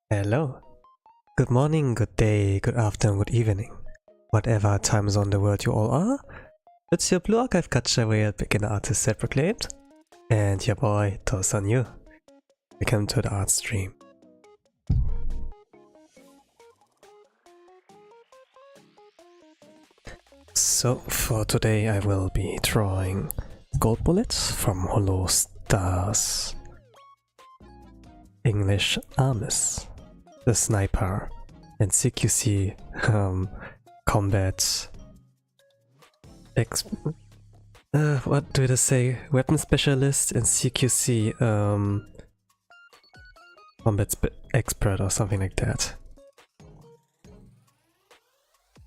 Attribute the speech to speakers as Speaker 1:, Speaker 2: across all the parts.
Speaker 1: Hello. Good morning, good day, good afternoon, good evening. Whatever time zone the world you all are, it's your Blue Archive Gacha where beginner artist self-proclaimed, and your boy, Tosan Yu. Welcome to the art stream. So, for today I will be drawing Goldbullet from Holostars. English ARMIS, the sniper, and CQC combat what do they say? Weapon specialist and CQC combat expert or something like that.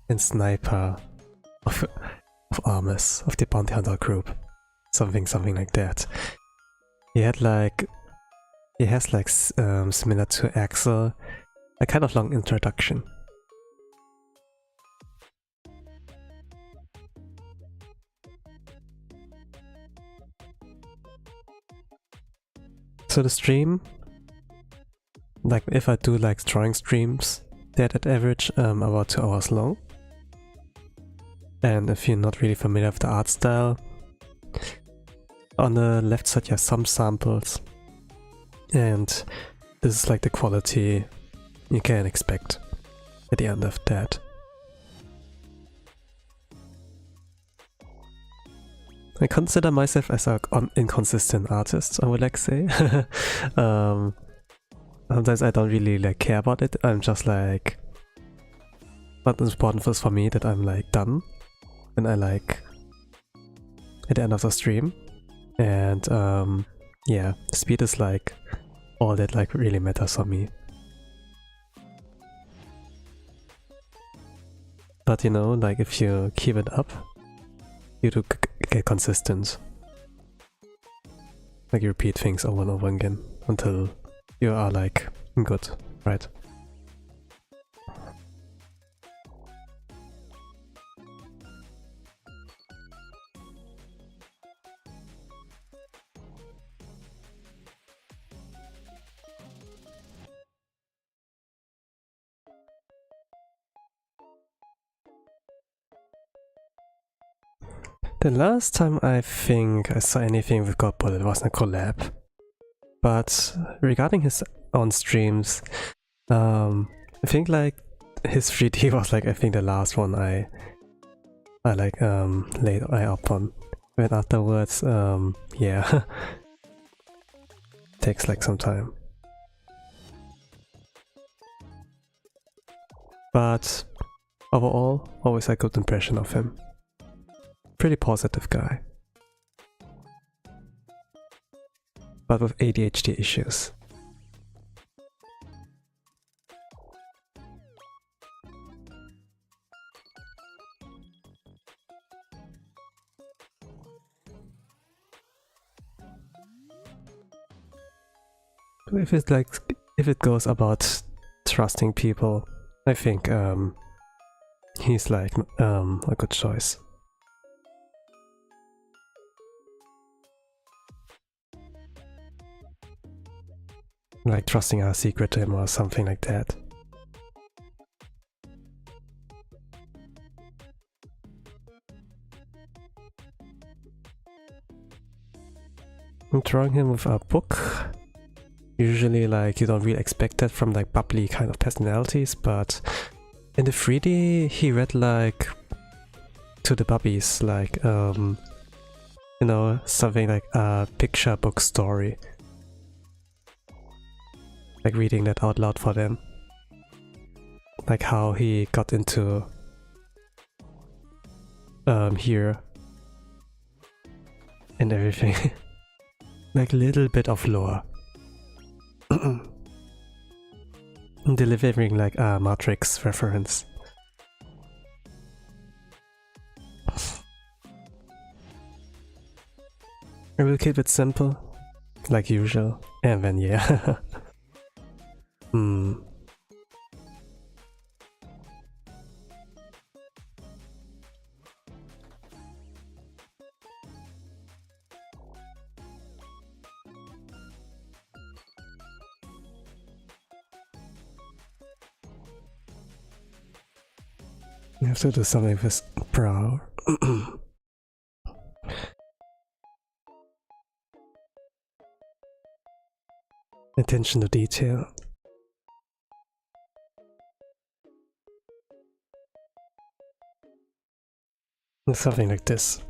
Speaker 1: And sniper of ARMIS, of the Bountyhounter group. Something like that. He has like similar to Axel, a kind of long introduction. So the stream, like if I do like drawing streams, they're at average about 2 hours long. And if you're not really familiar with the art style, on the left side you have some samples. And this is like the quality you can expect at the end of that. I consider myself as an inconsistent artist, I would like to say. Sometimes I don't really like care about it. I'm just like, what is important is for me that I'm like done, and I like at the end of the stream. And yeah, speed is like all that like really matters for me. But you know, like if you keep it up, you do get consistent. Like you repeat things over and over again until you are like good, right? The last time I think I saw anything with Goldbullet was in a collab. But regarding his own streams, I think like his 3D was like I think the last one I like laid eye up on. But afterwards, yeah, takes like some time. But overall, always a good impression of him. Pretty positive guy. But with ADHD issues. If it goes about trusting people, I think he's like a good choice. Like trusting our secret to him or something like that. I'm drawing him with a book. Usually like you don't really expect that from like bubbly kind of personalities, but in the 3D he read like to the bubbies, like you know, something like a picture book story. Like reading that out loud for them. Like how he got into here and everything. Like a little bit of lore. Delivering like a Matrix reference. I will keep it simple, like usual, and then yeah. You have to do something with his brow. Attention to detail. Something like this.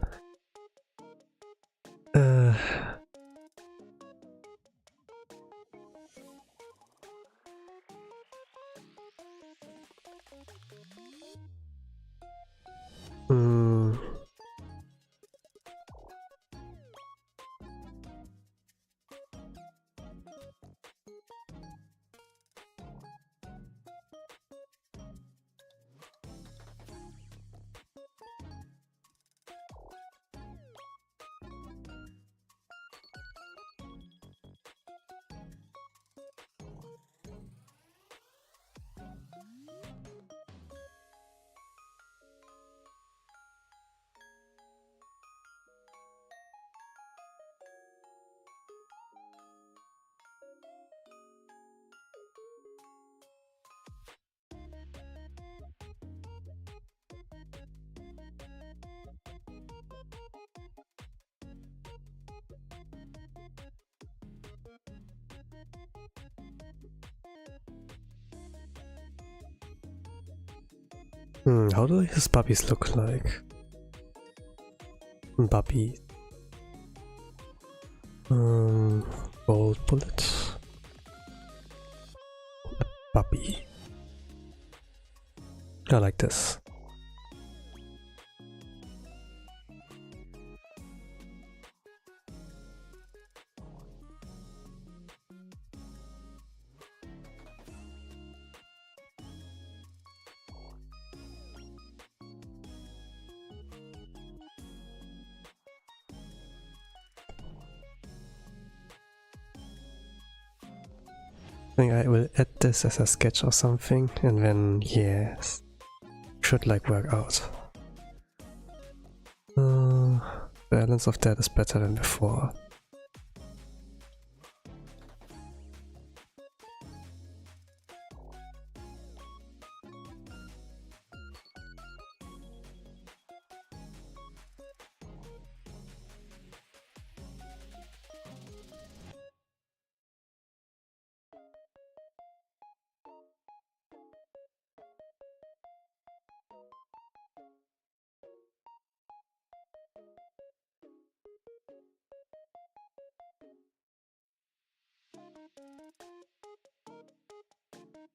Speaker 1: How do his puppies look like? Puppy. Goldbullet. A puppy. I like this. I think I will add this as a sketch or something, and then yes, should like work out. Balance of that is better than before.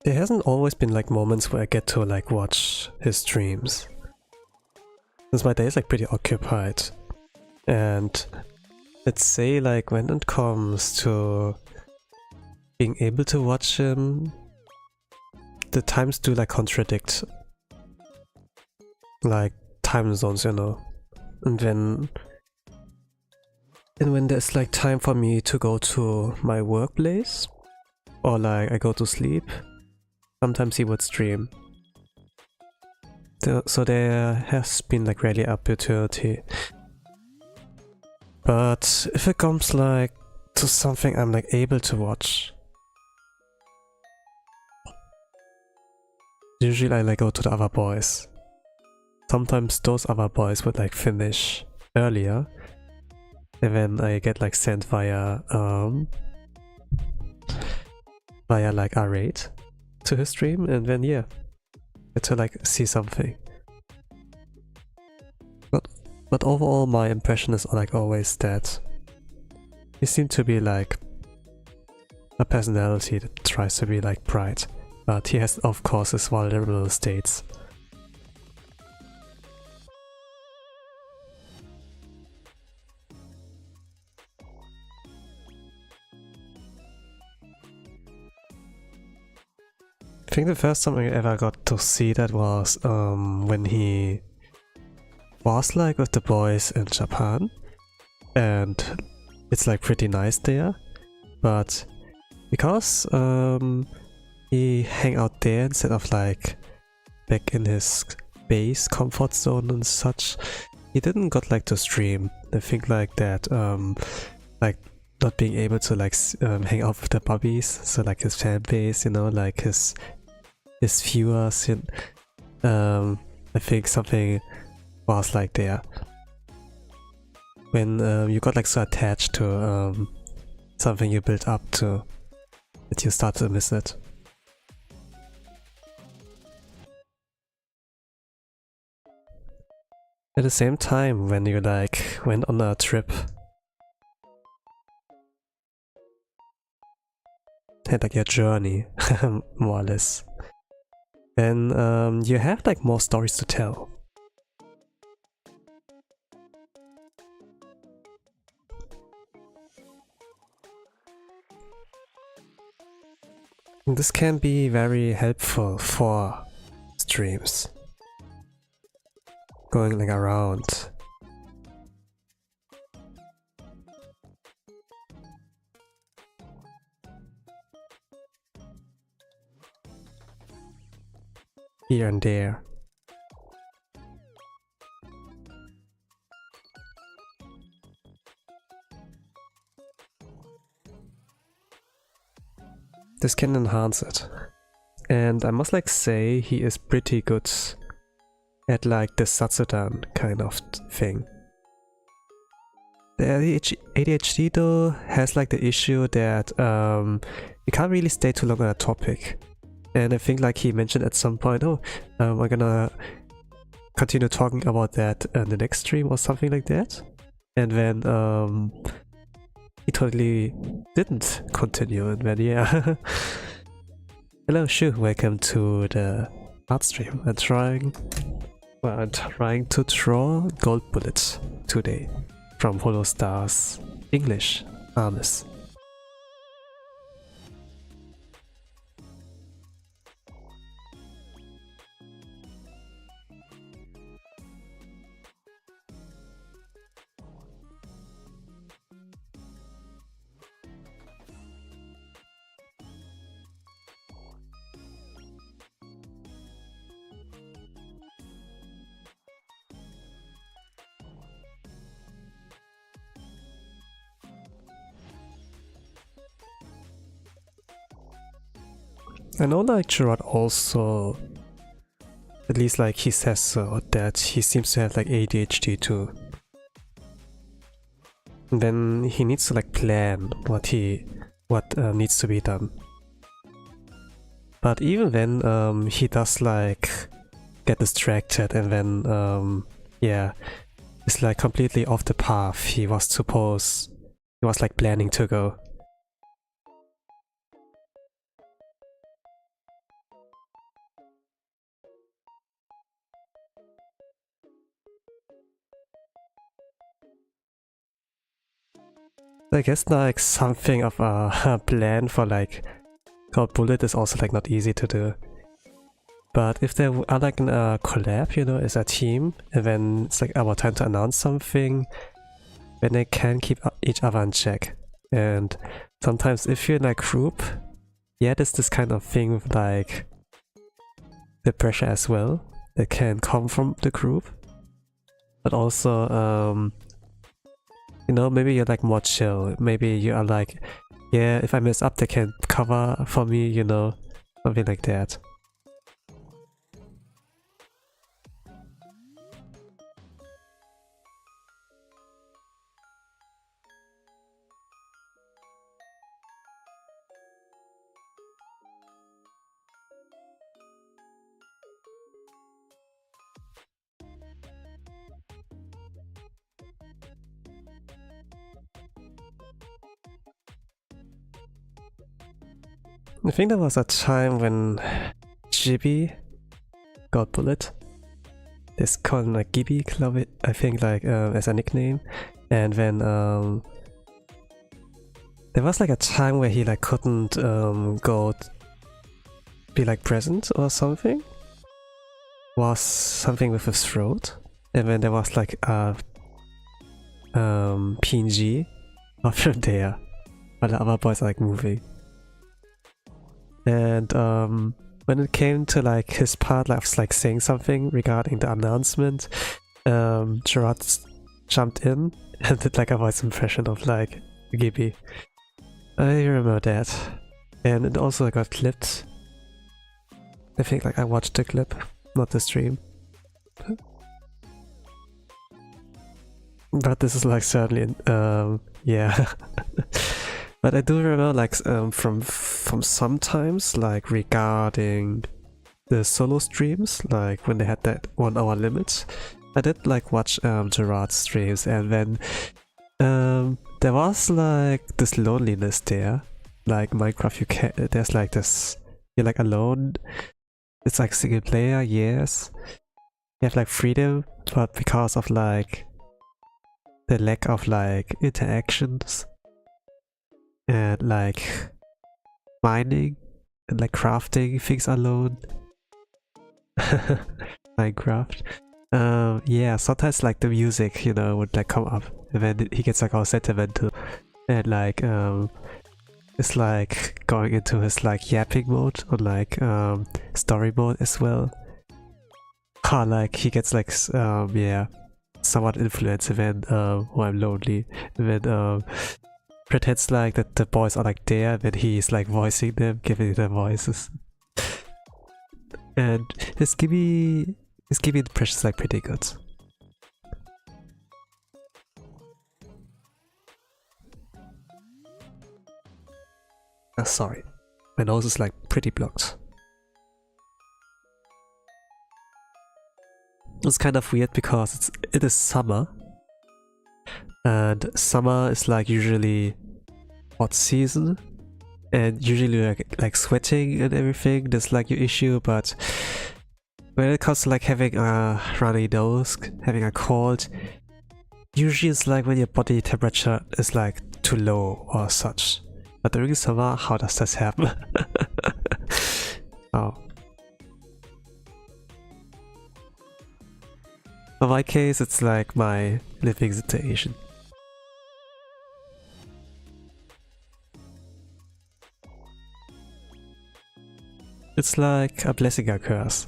Speaker 1: There hasn't always been like moments where I get to like watch his streams. Since my day is like pretty occupied. And let's say like when it comes to being able to watch him, the times do like contradict. Like time zones, you know. And when there's like time for me to go to my workplace, or like I go to sleep, sometimes he would stream. So there has been like rarely opportunity. But if it comes like to something I'm like able to watch, usually I like go to the other boys. Sometimes those other boys would like finish earlier, and then I get like sent via like a raid to his stream, and then yeah, get to like see something. But overall my impression is like always that he seemed to be like a personality that tries to be like bright, but he has of course his vulnerable states. I think the first time I ever got to see that was when he was like with the boys in Japan, and it's like pretty nice there, but because he hang out there instead of like back in his base comfort zone and such, he didn't got like to stream. I think like that like not being able to like hang out with the puppies, so like his fan base, you know, like his viewers, I think something was like there. When you got like so attached to something you built up to that you start to miss it. At the same time, when you like went on a trip, had like your journey, more or less, then you have like more stories to tell. And this can be very helpful for streams. Going like around. Here and there. This can enhance it. And I must like say he is pretty good at like the Satsudan kind of thing. The ADHD though has like the issue that you can't really stay too long on a topic. And I think like he mentioned at some point, oh, we're gonna continue talking about that in the next stream or something like that. And then he totally didn't continue, and then yeah. Hello Shu, welcome to the art stream. I'm trying to draw Goldbullet today from Holostars English ARMIS. I know like Gerard also, at least like he says so, that he seems to have like ADHD too. And then he needs to like plan what needs to be done. But even then he does like get distracted, and then yeah, it's like completely off the path he was like planning to go. I guess like something of a plan for like Goldbullet is also like not easy to do. But if they are like in a collab, you know, as a team, and then it's like our time to announce something, then they can keep each other in check. And sometimes if you're in a group, yeah, there's this kind of thing with like the pressure as well that can come from the group. But also you know, maybe you're like more chill, maybe you are like, yeah, if I mess up they can cover for me, you know, something like that. I think there was a time when Gibi Goldbullet, this called him like Gibi Club, I think, like as a nickname, and then there was like a time where he like couldn't be like present or something, was something with his throat, and then there was like a PNG of him there, but the other boys are like moving. And when it came to like his part, like, was like saying something regarding the announcement, Gerard jumped in and did like a voice impression of like Gibi. I remember that, and it also got clipped. I think like I watched the clip, not the stream. But this is like certainly, yeah. But I do remember like from sometimes like regarding the solo streams, like when they had that 1 hour limit, I did like watch Gerard's streams, and then there was like this loneliness there. Like Minecraft, you can there's like this, you're like alone. It's like single player, yes. You have like freedom, but because of like the lack of like interactions and like mining and like crafting things alone. Minecraft. Yeah, sometimes like the music, you know, would like come up, and then he gets like all sentimental, and like it's like going into his like yapping mode, or like story mode as well. Like he gets like yeah, somewhat influenced, and then when I'm lonely, and then pretends like that the boys are like there, and then he's like voicing them, giving them voices. And his Gibby impression is like pretty good. Sorry, my nose is like pretty blocked. It's kind of weird because it is summer, and summer is like usually hot season, and usually like sweating and everything, that's like your issue. But when it comes to like having a runny nose, having a cold, usually it's like when your body temperature is like too low or such. But during summer, how does this happen? Oh. In my case, it's like my living situation. It's like a blessing, a curse.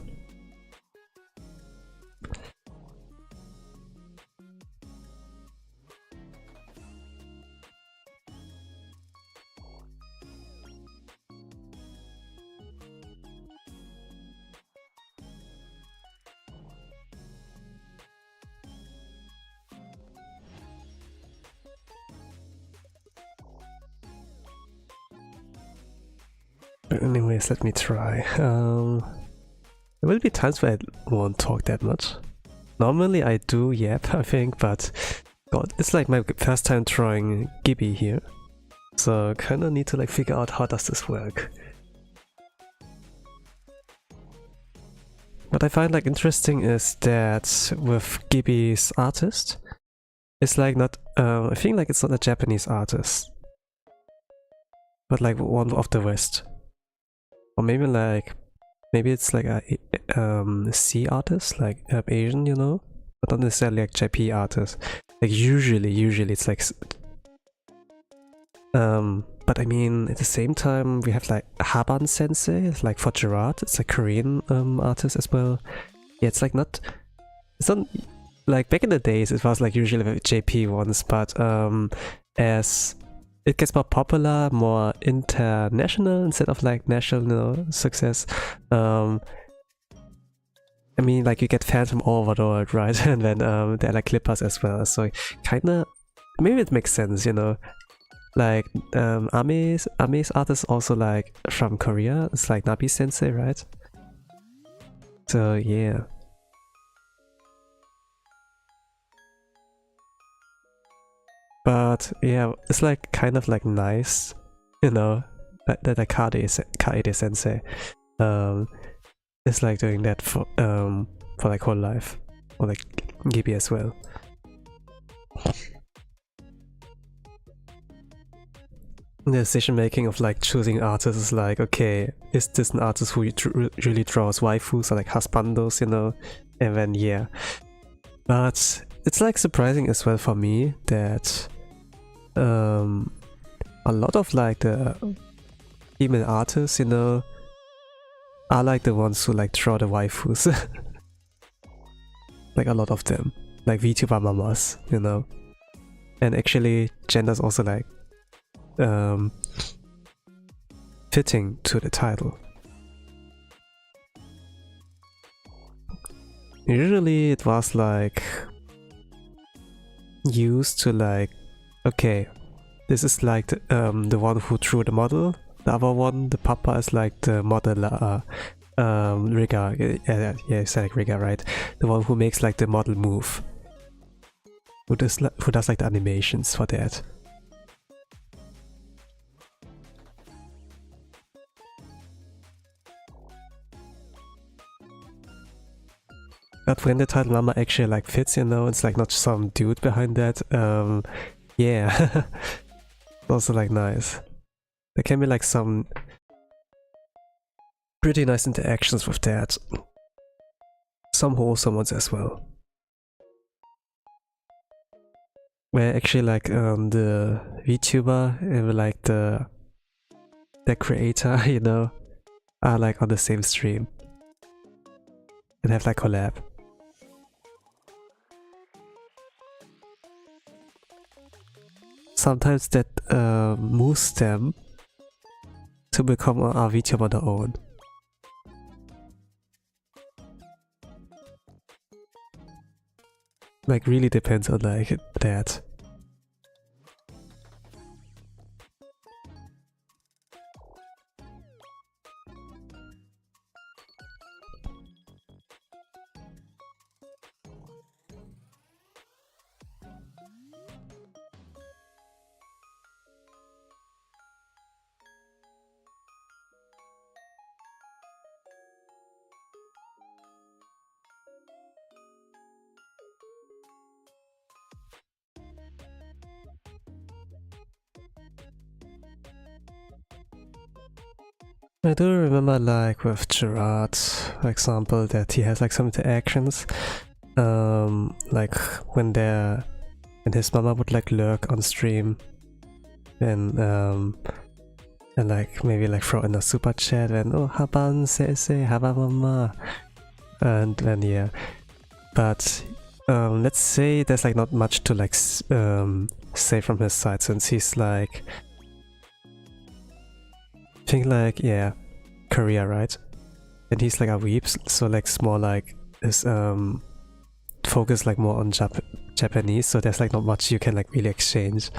Speaker 1: But anyways, let me try. There will be times where I won't talk that much. Normally I do yap, I think, but God, it's like my first time trying Gibby here. So kinda need to like figure out how does this work. What I find like interesting is that with Gibby's artist, it's like not, I think like it's not a Japanese artist, but like one of the West. Or maybe it's like a C artist, like Asian, you know, but not necessarily like JP artist. Like usually it's like, but I mean at the same time we have like Haban Sensei, like for Gerard, it's a Korean artist as well. Yeah, it's like not, it's not like back in the days it was like usually the JP ones, but as it gets more popular, more international instead of like national success. I mean, like you get fans from all over the world, right? And then there are like clippers as well. So kinda, maybe it makes sense, you know. Like ARMIS artists also like from Korea. It's like Nabi Sensei, right? So yeah. But yeah, it's like kind of like nice, you know, that Kaede Sensei is like doing that for like whole life, or like Gibby as well. The decision making of like choosing artists is like, okay, is this an artist who really draws waifus or like husbandos, you know? And then yeah, but it's like surprising as well for me that a lot of like the female artists, you know, are like the ones who like draw the waifus. Like a lot of them, like VTuber mamas, you know. And actually gender's also like fitting to the title. usually it was like used to like, okay, this is like the one who drew the model. The other one, the papa, is like the modeler, rigger. Yeah, it's like rigger, right? The one who makes like the model move. Who does like the animations for that. But when the title Mama actually like fits, you know, it's like not some dude behind that. Yeah, it's also like nice. There can be like some pretty nice interactions with that. Some wholesome ones as well. Where actually like the VTuber and like the creator, you know, are like on the same stream and have like collab. Sometimes that moves them to become a VTuber on their own. Like really depends on like that. I do remember like with Gerard, for example, that he has like some interactions, like when his mama would like lurk on stream, and like maybe like throw in a super chat and oh haban se haba mama, and yeah, but let's say there's like not much to like say from his side since he's like. I think like, yeah, Korea, right? And he's like a weeb, so like it's more like is focused like more on Japanese, so there's like not much you can like really exchange.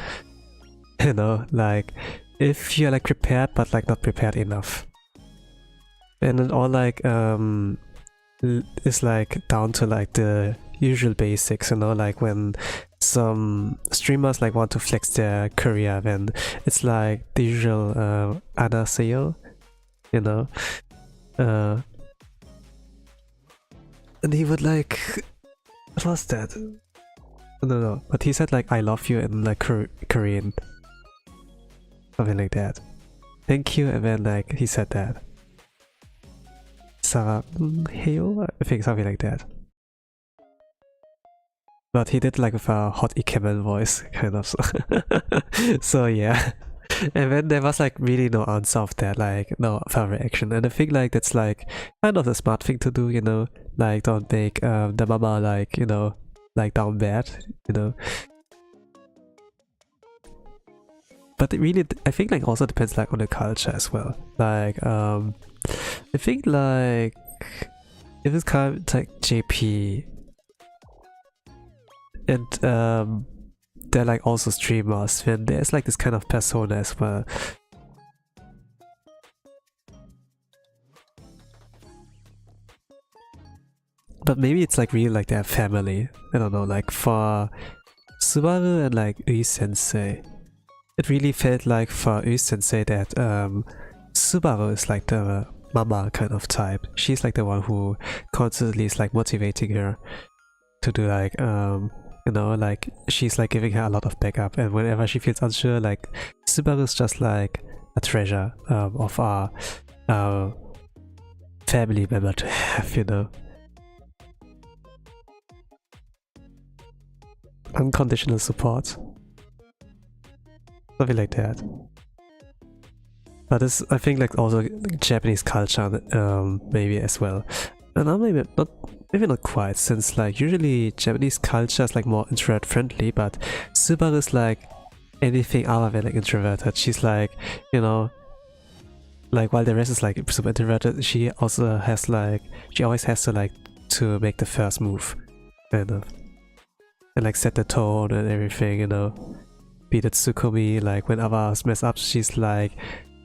Speaker 1: You know, like if you're like prepared but like not prepared enough. And it all like is like down to like the usual basics, you know, like when some streamers like want to flex their career, then it's like the usual anaseo, you know, and he would like, what was that? No, but he said like I love you in like Korean, something like that. Thank you, and then like he said that. Saraheo, I think something like that. But he did like with a hot Ikemen voice, kind of. So yeah. And then there was like really no answer of that, like no further reaction. And I think like that's like kind of the smart thing to do, you know, like don't make the mama like, you know, like down bad, you know. But it really, I think like also depends like on the culture as well. Like I think like if it's kind of like JP and they're like also streamers, then there's like this kind of persona as well. But maybe it's like really like their family. I don't know, like for Subaru and like Ui Sensei, it really felt like for Ui Sensei that Subaru is like the mama kind of type. She's like the one who constantly is like motivating her to do like you know, like she's like giving her a lot of backup, and whenever she feels unsure, like Subaru is just like a treasure of our family member to have, you know. Unconditional support, something like that. But this, I think, like also Japanese culture, maybe as well. And I'm maybe not quite, since like usually Japanese culture is like more introvert friendly, but Subaru is like anything other than like introverted. She's like, you know, like while the rest is like super introverted, she also has like, she always has to like to make the first move, kind of. And like set the tone and everything, you know. Be the Tsukumi, like when others mess up, she's like,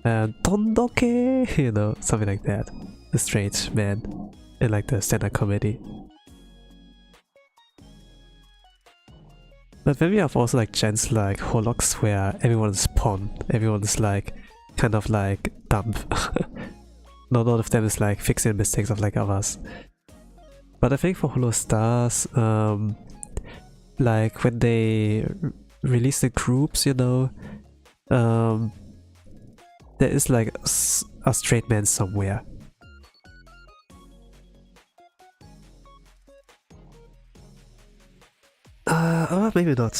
Speaker 1: Tondoke, you know, something like that. The straight man in like the stand-up comedy. But then we have also like gens like Holox where everyone's pawn, everyone's like kind of like dumb. Not all of them is like fixing mistakes of like others. But I think for Holostars, like when they release the groups, you know, there is like a straight man somewhere. Or maybe not.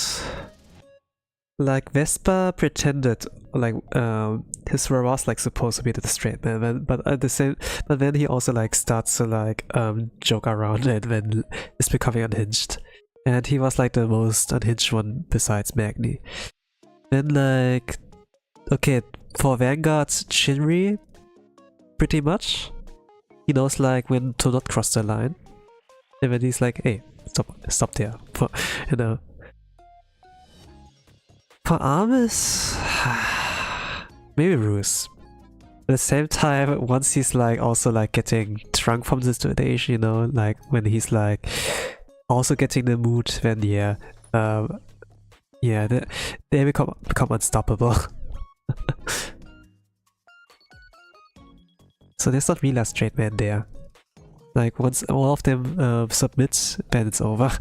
Speaker 1: Like Vespa pretended, like his role was like supposed to be the straight man, but at the same, but then he also like starts to like joke around and then it's becoming unhinged, and he was like the most unhinged one besides Magni. Then like, okay, for Vanguard's Shinri, pretty much, he knows like when to not cross the line, and then he's like, hey, stop there, you know. For ARMIS, maybe Roos. At the same time, once he's like also like getting drunk from the situation, you know, like when he's like also getting the mood, then yeah, yeah, they become unstoppable. So there's not really a straight man there. Like once all of them submit, then it's over.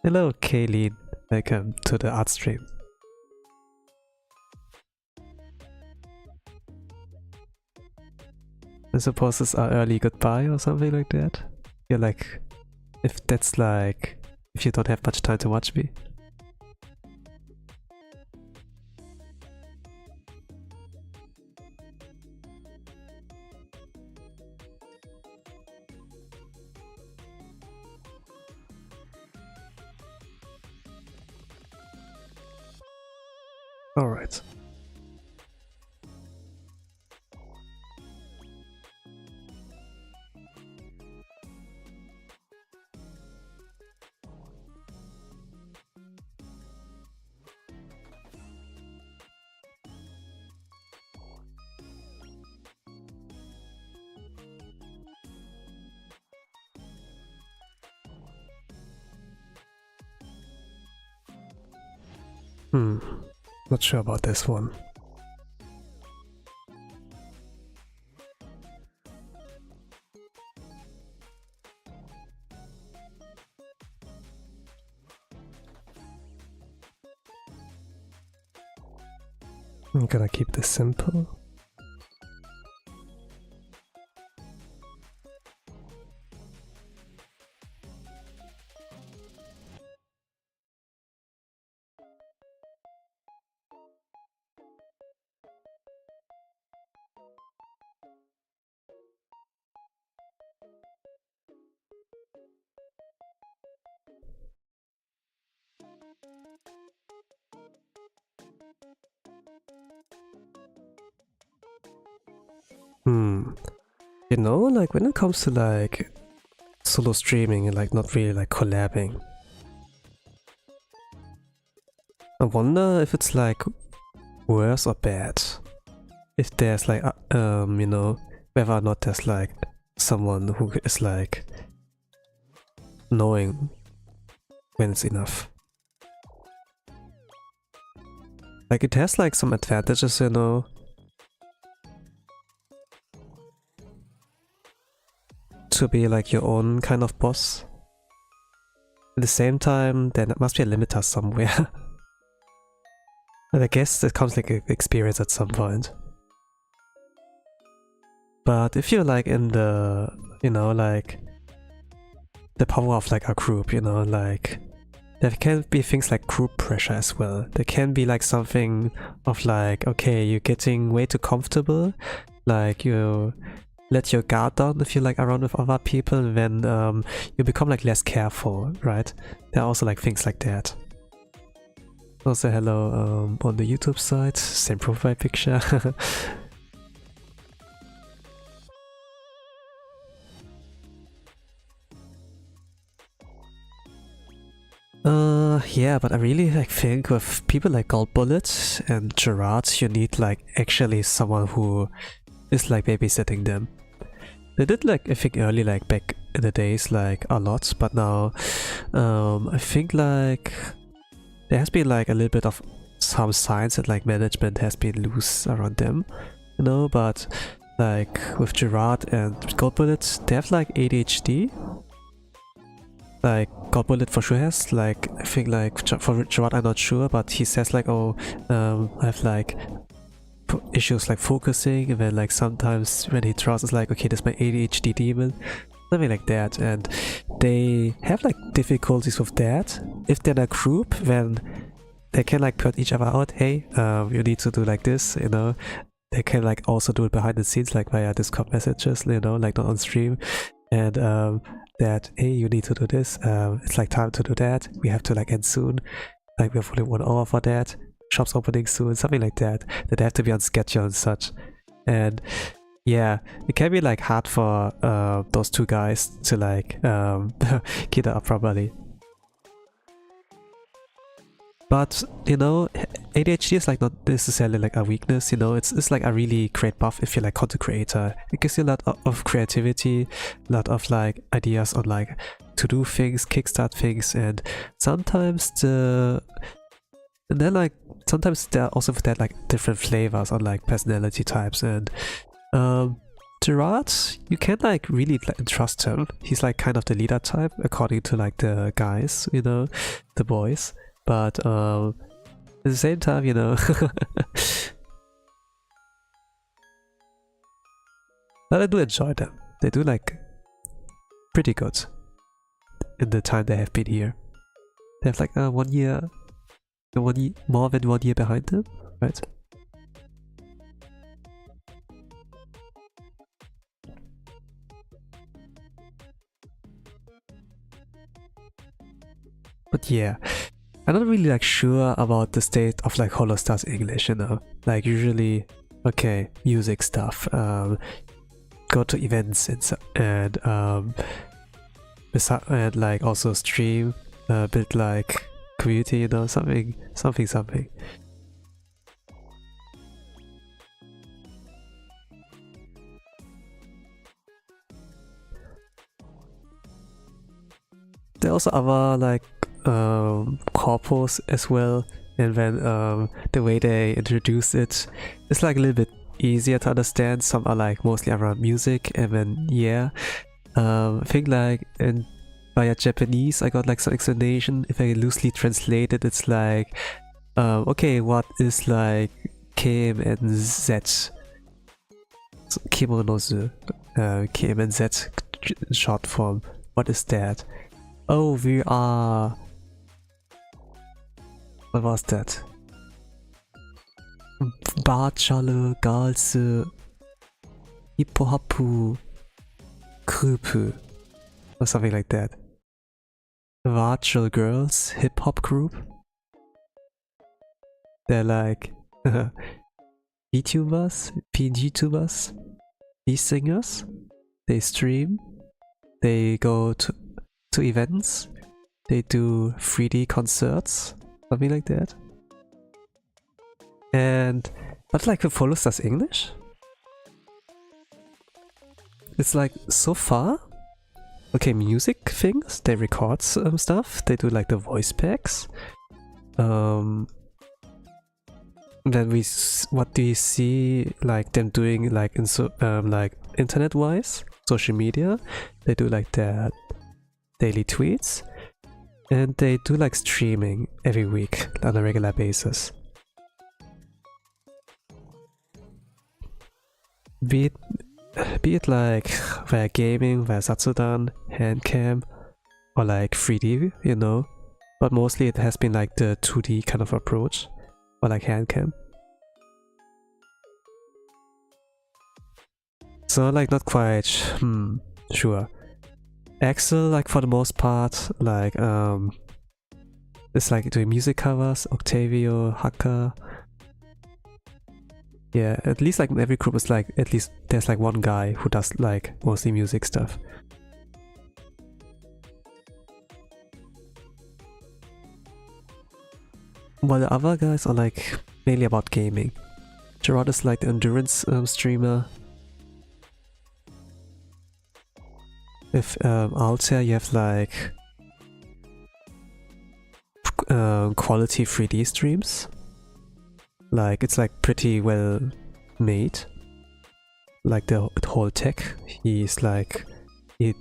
Speaker 1: Hello Kayleen, welcome to the art stream. I suppose it's our early goodbye or something like that. Yeah, like, if that's like, if you don't have much time to watch me. Alright. Not sure about this one. I'm gonna keep this simple. You know, like when it comes to like solo streaming and like not really like collabing, I wonder if it's like worse or bad. If there's like you know, whether or not there's like someone who is like knowing when it's enough. Like it has like some advantages, you know. To be like your own kind of boss. At the same time, there must be a limiter somewhere. And I guess it comes like an experience at some point. But if you're like in the, you know, like the power of like a group, you know, like there can be things like group pressure as well. There can be like something of like, okay, you're getting way too comfortable, like you let your guard down if you're like around with other people, then you become like less careful, right? There are also like things like that. Also hello on the YouTube side, same profile picture. Yeah, but I really like think with people like Goldbullet and Gerard, you need like actually someone who is like babysitting them. They did like I think early like back in the days like a lot, but now I think like there has been like a little bit of some signs that like management has been loose around them, you know, but like with Gerard and Goldbullet, they have like ADHD. Like Goldbullet for sure has like I think like for Gerard I'm not sure, but he says like oh I have like issues like focusing, and then like sometimes when he draws it's like okay this is my ADHD demon, something like that, and they have like difficulties with that. If they're in a group then they can like put each other out, hey you need to do like this, you know. They can like also do it behind the scenes like via Discord messages, you know, like not on stream, and that hey you need to do this, it's like time to do that, we have to like end soon, like we have only 1 hour for that, shops opening soon, something like that, that they have to be on schedule and such. And yeah, it can be like hard for those two guys to like keep that up properly. But you know, ADHD is like not necessarily like a weakness, you know, it's like a really great buff if you're like content creator. It gives you a lot of creativity, a lot of like ideas on like to do things, kickstart things, and sometimes sometimes there are also that like different flavors on like personality types. And Gerard, you can like really like, trust him. He's like kind of the leader type according to like the guys, you know, the boys. But at the same time, you know, but I do enjoy them. They do like pretty good in the time they have been here. They have like 1 year, more than 1 year behind them, right? But yeah, I'm not really like sure about the state of like Holostars English, you know. Like usually, okay, music stuff, go to events and like also stream, build like community, you know, something. There are also other like corpus as well, and then the way they introduce it is like a little bit easier to understand. Some are like mostly around music, and then yeah, I think like via Japanese I got like some explanation. If I loosely translate it, it's like okay, what is like Kim and Z, Kimonozu, Kim and Z in short form, what is that? Oh, we are... What was that? Virtual Girls Hip Hop Group or something like that. Virtual Girls Hip Hop Group. They're like VTubers, PGTubers, these singers. They stream. They go to events. They do 3D concerts. Something like that. And but like with Holostars English, it's like so far, okay, music things, they record stuff, they do like the voice packs. Then what do you see like them doing like in like internet wise, social media? They do like their daily tweets. And they do like streaming every week on a regular basis. Be it like via gaming, via Satsudan, handcam, or like 3D, you know. But mostly it has been like the 2D kind of approach, or like handcam. So like not quite sure. Axel, like for the most part, like It's like doing music covers, Octavio, Hacker. Yeah, at least like in every group is like, at least there's like one guy who does like mostly music stuff. While the other guys are like mainly about gaming. Gerard is like the endurance streamer. With Altair you have like quality 3D streams. Like it's like pretty well made. Like the whole tech. He's like he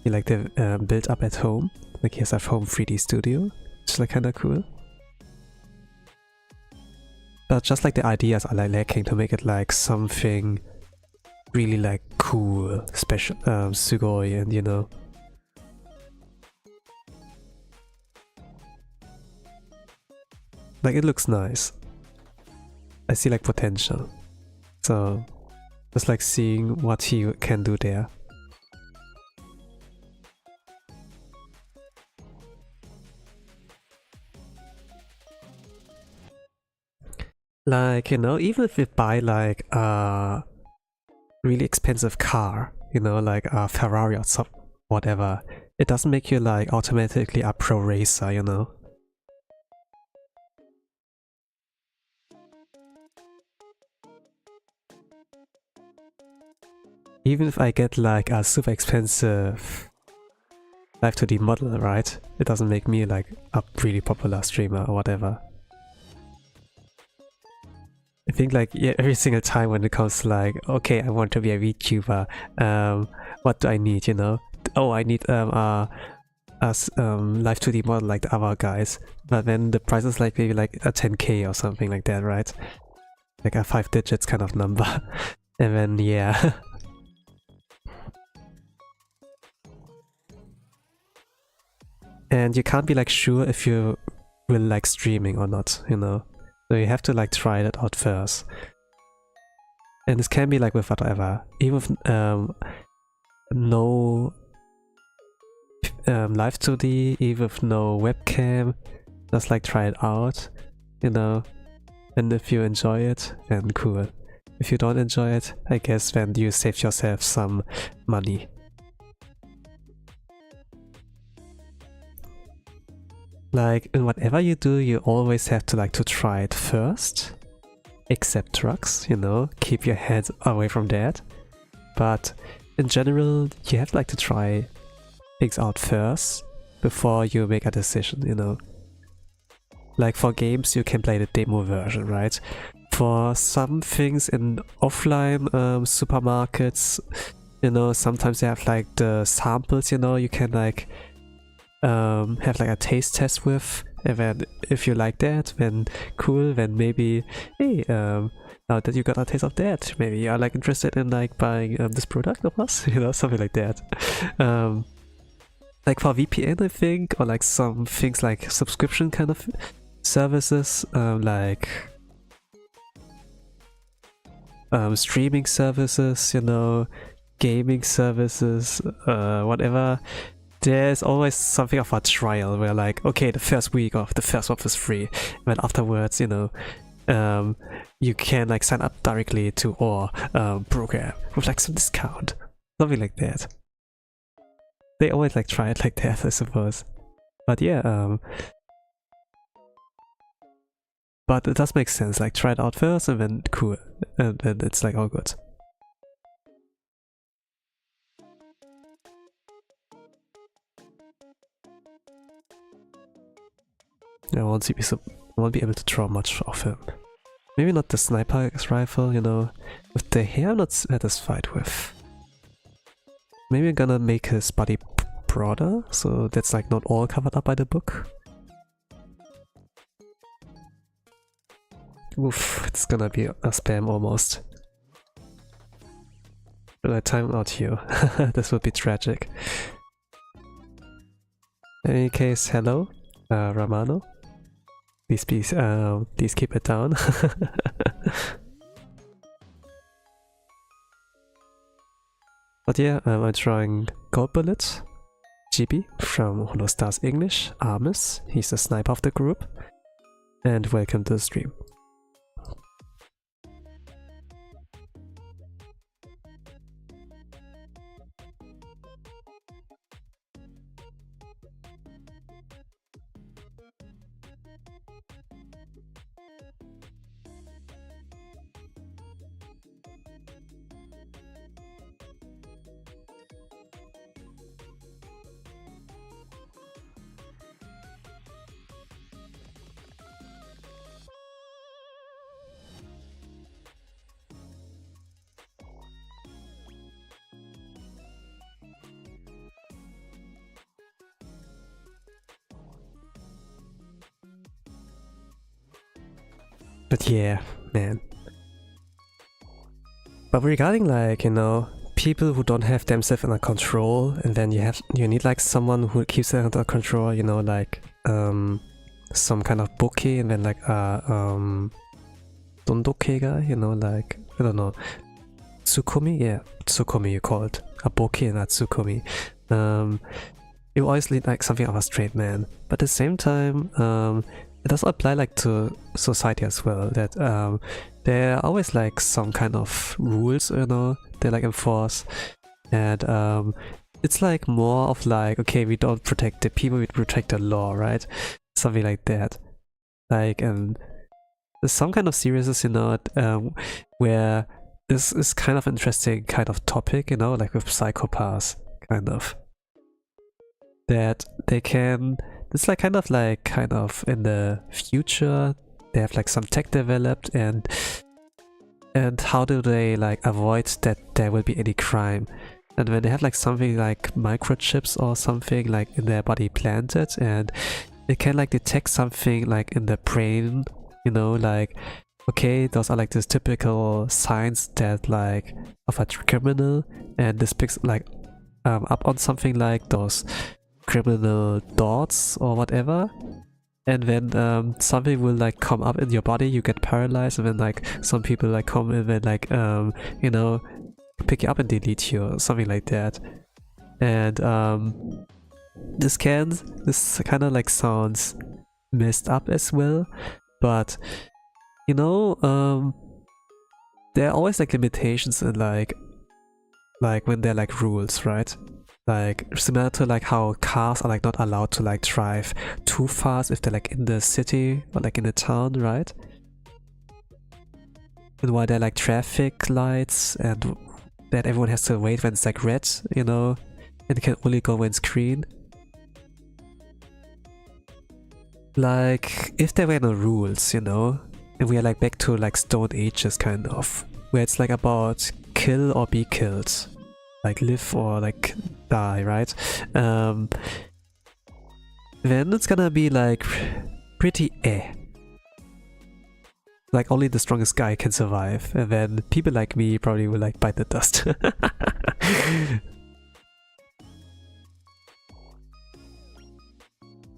Speaker 1: like the built up at home. Like he has a home 3D studio, which is like kinda cool. But just like the ideas are like lacking to make it like something really like cool, special, sugoi, and you know. Like it looks nice. I see like potential. So just like seeing what he can do there. Like, you know, even if you buy like a really expensive car, you know, like a Ferrari or some whatever, it doesn't make you like automatically a pro racer, you know. Even if I get like a super expensive Live 2D model, right? It doesn't make me like a really popular streamer or whatever. I think like yeah, every single time when it comes to like, okay, I want to be a VTuber, what do I need, you know? Oh, I need a Live 2D model like the other guys, but then the price is like maybe like a 10k or something like that, right? Like a 5 digits kind of number. And then yeah. And you can't be like sure if you will like streaming or not, you know? So you have to like try that out first. And this can be like with whatever. Even with no live 2D, even with no webcam, just like try it out, you know? And if you enjoy it, then cool. If you don't enjoy it, I guess then you save yourself some money. Like, in whatever you do, you always have to like to try it first. Except drugs, you know, keep your hands away from that. But in general, you have like to try things out first before you make a decision, you know. Like for games, you can play the demo version, right? For some things in offline supermarkets, you know, sometimes they have like the samples, you know, you can like have like a taste test with, and then if you like that, then cool, then maybe, hey, now that you got a taste of that, maybe you're like interested in like buying this product of us, you know, something like that. Like for VPN, I think, or like some things like subscription kind of services, like streaming services, you know, gaming services, whatever. There's always something of a trial where like, okay, the first week of the first month is free, and then afterwards, you know, you can like sign up directly to our program with like some discount, something like that. They always like try it like that, I suppose. But yeah, but it does make sense, like try it out first and then cool, and then it's like all good. I won't be able to draw much of him. Maybe not the sniper rifle, you know. With the hair, I'm not satisfied with. Maybe I'm gonna make his body broader, so that's like not all covered up by the book. Oof, it's gonna be a spam almost. Should I time out here? This would be tragic. In any case, hello, Ramano. Please keep it down. But yeah, I'm drawing Goldbullet, GB from Holostars English, ARMIS, he's the sniper of the group, and welcome to the stream. But yeah, man. But regarding like, you know, people who don't have themselves under control, and then you need like someone who keeps it under control, you know, like some kind of bokeh, and then like dondoke guy, you know, like, I don't know, tsukomi? Yeah, tsukomi you call it. A bokeh and a tsukomi. You always need like something of a straight man. But at the same time, it does apply like to society as well, that there are always like some kind of rules, you know, they like enforce, and it's like more of like, okay, we don't protect the people, we protect the law, right? Something like that. Like, and there's some kind of seriousness, you know, where this is kind of interesting kind of topic, you know, like with psychopaths, kind of. That they can, it's like kind of in the future, they have like some tech developed, and how do they like avoid that there will be any crime? And when they have like something like microchips or something like in their body planted, and they can like detect something like in the brain, you know, like, okay, those are like these typical signs that like of a criminal, and this picks like up on something like those criminal thoughts or whatever, and then something will like come up in your body, you get paralyzed, and then like some people like come in and like you know, pick you up and delete you or something like that. And this kind of like sounds messed up as well, but you know, there are always like limitations in like when there are like rules, right? Like similar to like how cars are like not allowed to like drive too fast if they're like in the city or like in the town, right? And why there are like traffic lights, and that everyone has to wait when it's like red, you know, and it can only go when it's green. Like if there were no rules, you know, and we are like back to like Stone Ages kind of, where it's like about kill or be killed, like live or like die, right? Then it's gonna be like pretty like only the strongest guy can survive, and then people like me probably will like bite the dust.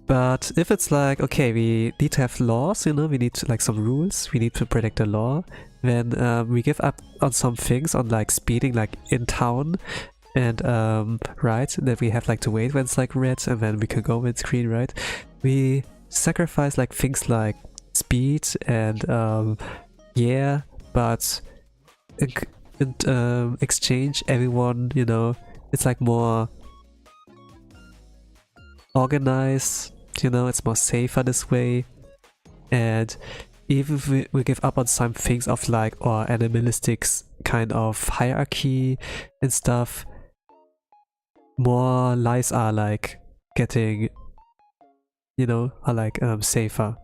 Speaker 1: But if it's like, okay, we need to have laws, you know, we need to, like some rules, we need to protect the law, then we give up on some things, on like speeding like in town, and right, that we have like to wait when it's like red, and then we can go when it's green, right? We sacrifice like things like speed and yeah, but in exchange, everyone, you know, it's like more organized, you know, it's more safer this way. And even if we give up on some things of like or animalistic kind of hierarchy and stuff, more lives are like getting, you know, are like safer.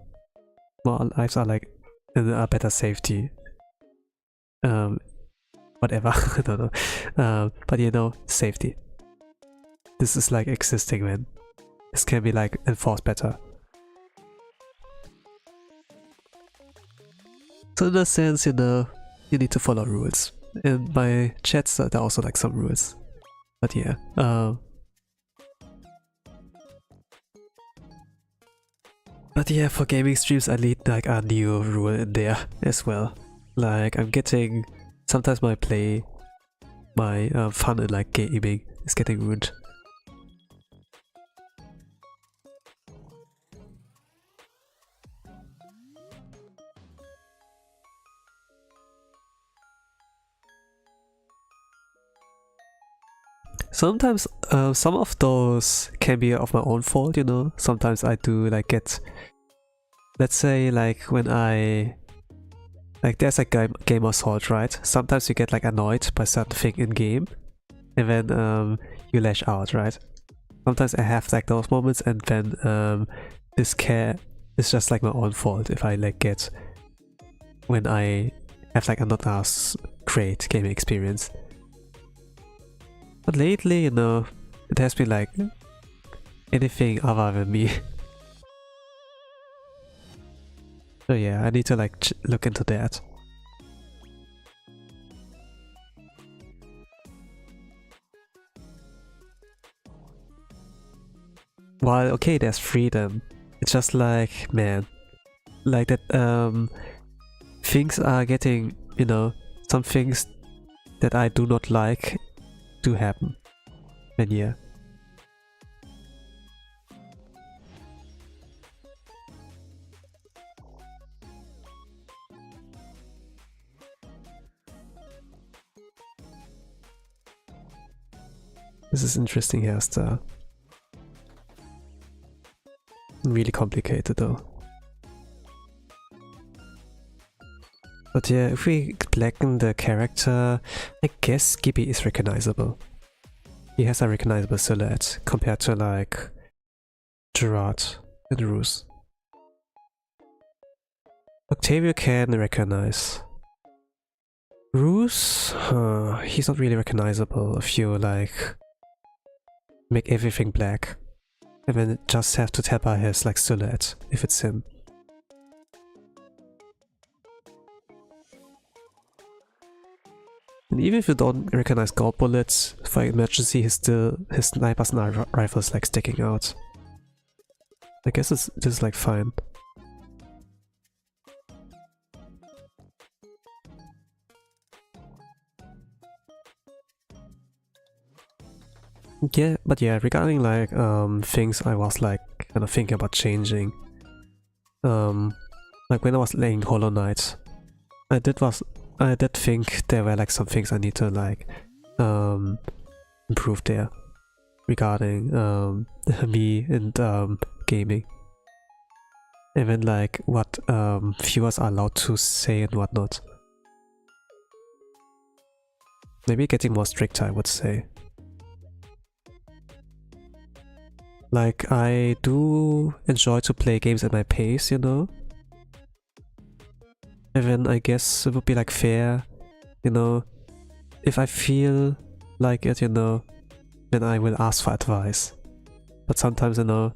Speaker 1: More lives are like in a better safety. Whatever, I don't know. But you know, safety. This is like existing, man. This can be like enforced better. So in a sense, you know, you need to follow rules. In my chats, there are also like some rules. But yeah, for gaming streams, I need like a new rule in there as well. Like I'm getting, sometimes my fun in like gaming is getting ruined. sometimes some of those can be of my own fault, you know. Sometimes I do like get, let's say like when I like there's like game assault, right? Sometimes you get like annoyed by certain thing in game, and then you lash out, right? Sometimes I have like those moments, and then this care is just like my own fault if I like get when I have like a not as great gaming experience. But lately, you know, it has been like anything other than me. So yeah, I need to like look into that. While okay, there's freedom, it's just like, man, like that things are getting, you know, some things that I do not like do happen. And yeah. This is interesting hairstyle. Really complicated though. But yeah, if we blacken the character, I guess Gibby is recognizable. He has a recognizable silhouette compared to like Gerard and Roos. Octavio can recognize. Roos, he's not really recognizable if you like make everything black. And then just have to tell by his like silhouette if it's him. And even if you don't recognize Goldbullet, for emergency his sniper's rifle is like sticking out. I guess this is like fine. Yeah, but yeah, regarding like things I was like kind of thinking about changing. Like when I was playing Hollow Knight, I did think there were like some things I need to like improve there regarding me and gaming. And then like what viewers are allowed to say and whatnot. Maybe getting more strict, I would say. Like, I do enjoy to play games at my pace, you know? And then I guess it would be like fair, you know? If I feel like it, you know, then I will ask for advice. But sometimes, you know,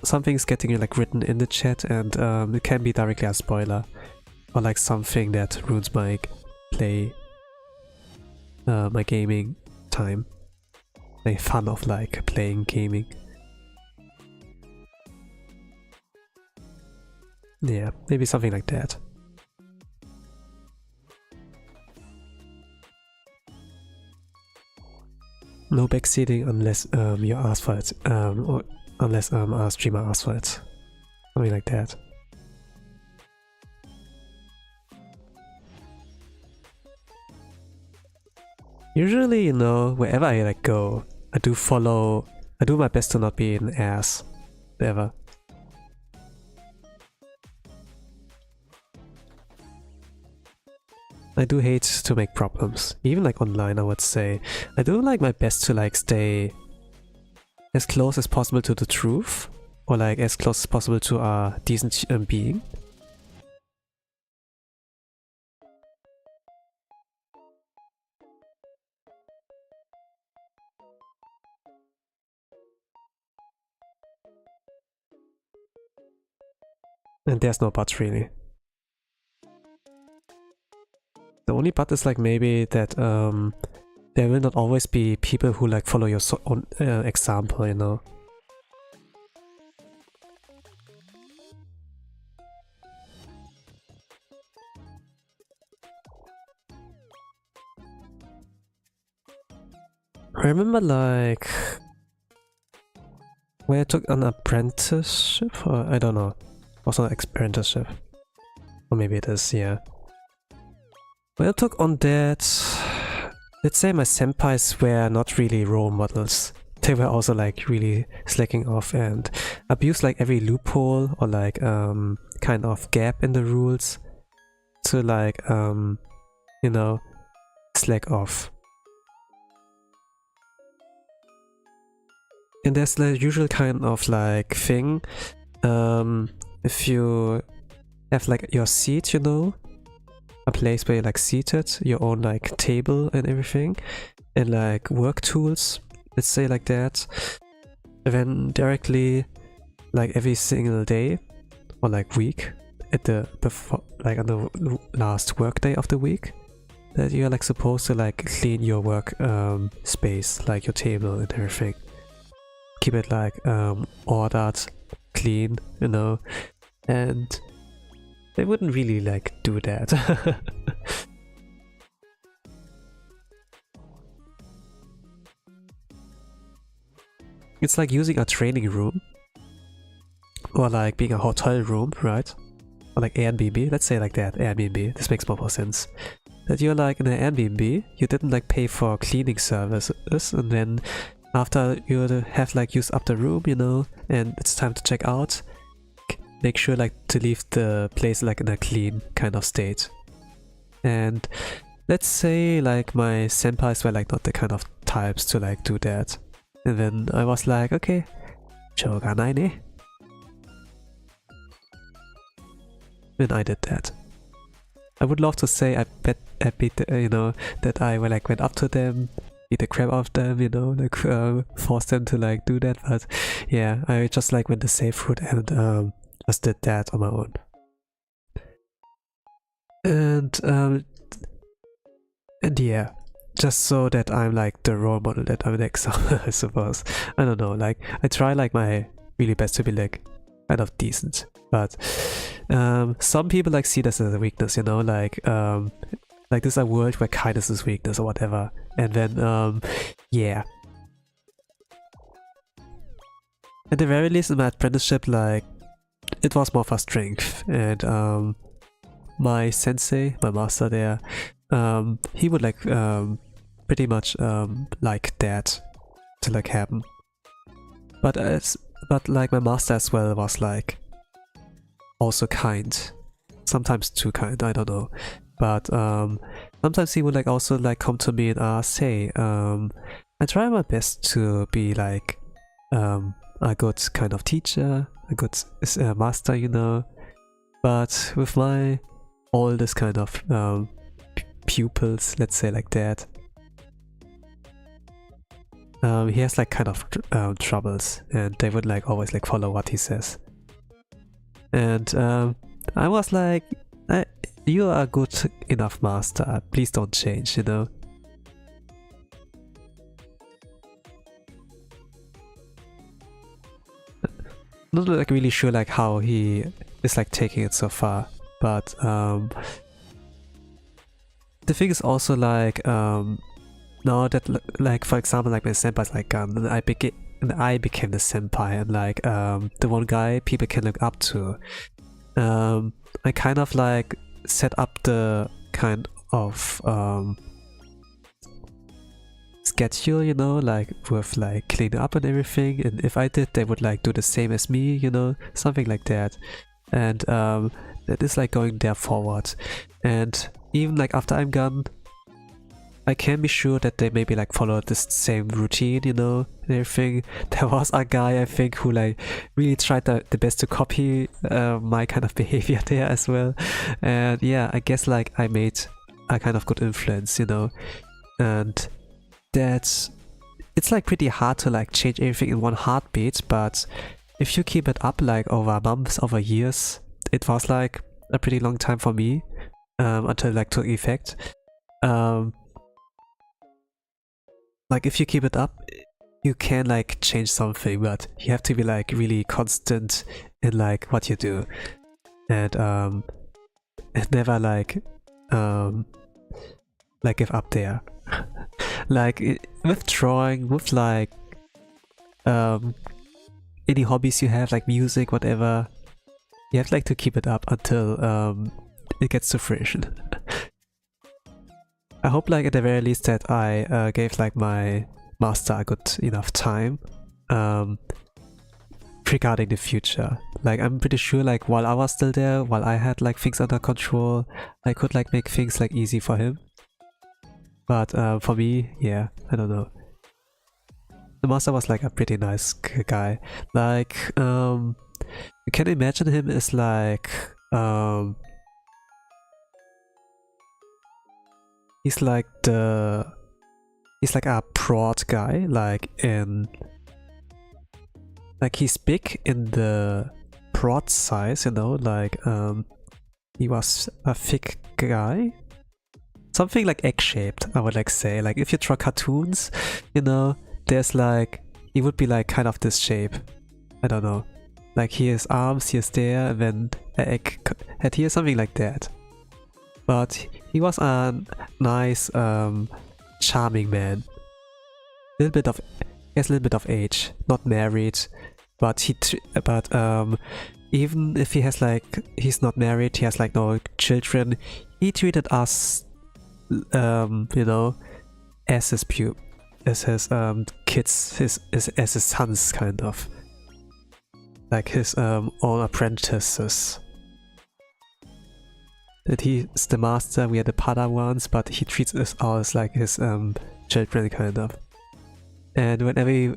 Speaker 1: something's getting like written in the chat and it can be directly a spoiler. Or like something that ruins my my gaming time. My fun of like playing gaming. Yeah, maybe something like that. No backseating unless you ask for it, or unless a streamer asks for it. Something like that. Usually, you know, wherever I like go, I do my best to not be an ass. Ever. I do hate to make problems, even like online I would say. I do like my best to like stay as close as possible to the truth, or like as close as possible to a decent being. And there's no buts really. The only but is like maybe that there will not always be people who like follow your own example, you know. I remember like when I took an apprenticeship, or I don't know, also an apprenticeship, or maybe it is, yeah. When I took on that, let's say my senpais were not really role models. They were also like really slacking off and abused like every loophole or like kind of gap in the rules to like you know, slack off. And there's the usual kind of like thing, if you have like your seat, you know, a place where you're like seated, your own like table and everything, and like work tools, let's say like that, then directly like every single day or like week at the before like on the last work day of the week, that you're like supposed to like clean your work space, like your table and everything. Keep it like ordered, clean, you know, and they wouldn't really like do that. It's like using a training room or like being a hotel room, right? Or like Airbnb, let's say like that, Airbnb, this makes more sense. That you're like in an Airbnb, you didn't like pay for cleaning services, and then after you have like used up the room, you know, and it's time to check out, make sure like to leave the place like in a clean kind of state. And let's say like my senpais were like not the kind of types to like do that. And then I was like, okay, shoganai ne. And I did that. I would love to say I beat you know, that I like went up to them, beat the crap out of them, you know, like forced them to like do that, but yeah, I just like went the safe route and just did that on my own. And yeah, just so that I'm like the role model that I'm next, I suppose. I don't know, like I try like my really best to be like kind of decent, but some people like see this as a weakness, you know, like this is a world where kindness is weakness or whatever, and then yeah. At the very least in my apprenticeship, like it was more for strength, and my sensei, my master there, he would like pretty much like that to like happen. But like my master as well was like also kind, sometimes too kind, I don't know. But sometimes he would like also like come to me and ask, hey, I try my best to be like a good kind of teacher, a good master, you know, but with my all this kind of pupils, let's say like that, he has like kind of troubles, and they would like always like follow what he says. And I was like, you are a good enough master, please don't change, you know. Not like really sure like how he is like taking it so far, but the thing is also like now that like for example like my senpai's like gone, and I became the senpai, and like the one guy people can look up to. I kind of like set up the kind of schedule, you know, like with like cleaning up and everything, and if I did, they would like do the same as me, you know, something like that. And that is like going there forward, and even like after I'm gone, I can be sure that they maybe like follow this same routine, you know, and everything. There was a guy I think who like really tried the best to copy my kind of behavior there as well, and yeah, I guess like I made a kind of good influence, you know. And that's, it's like pretty hard to like change everything in one heartbeat, but if you keep it up like over months, over years, it was like a pretty long time for me until it like took effect. Like if you keep it up, you can like change something, but you have to be like really constant in like what you do, and never like give up there. Like with drawing, with like any hobbies you have, like music, whatever, you have like to keep it up until it gets to fruition. I hope like at the very least that I gave like my master a good enough time regarding the future. Like I'm pretty sure like while I was still there, while I had like things under control, I could like make things like easy for him. But for me, yeah, I don't know. The master was like a pretty nice guy. Like you can imagine him as like he's like a broad guy, like he's big in the broad size, you know, like he was a thick guy. Something like egg-shaped, I would like say. Like if you draw cartoons, you know, there's like, he would be like kind of this shape. I don't know. Like he has arms, he is there, and then an egg head here, something like that. But he was a nice, charming man. He has a little bit of age, not married, but even if he has like, he's not married, he has like no children, he treated us, you know, as his kids, as his sons, kind of. Like his own apprentices. That he's the master, we are the Padawans, but he treats us all as like his children, kind of. And whenever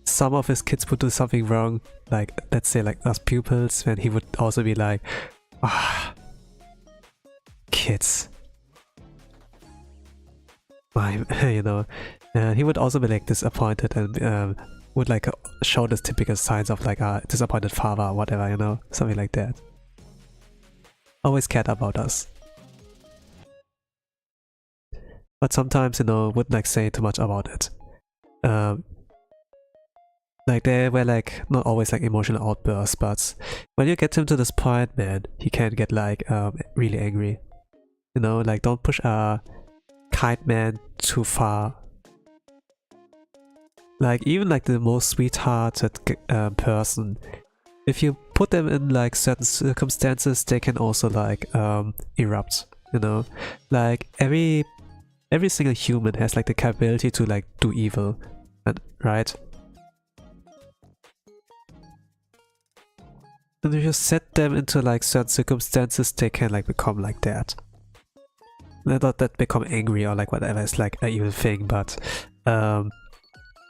Speaker 1: some of his kids would do something wrong, like let's say like us pupils, then he would also be like, ah, kids. You know, he would also be like disappointed and would like show this typical signs of like a disappointed father or whatever, you know, something like that. Always cared about us. But sometimes, you know, wouldn't like say too much about it. Like they were like not always like emotional outbursts, but when you get him to this point, man, he can get like really angry. You know, like don't push a kind man too far. Like even like the most sweethearted person, if you put them in like certain circumstances, they can also like erupt, you know. Like every single human has like the capability to like do evil, right? And if you set them into like certain circumstances, they can like become like that. Not that become angry or like whatever, it's like an evil thing, but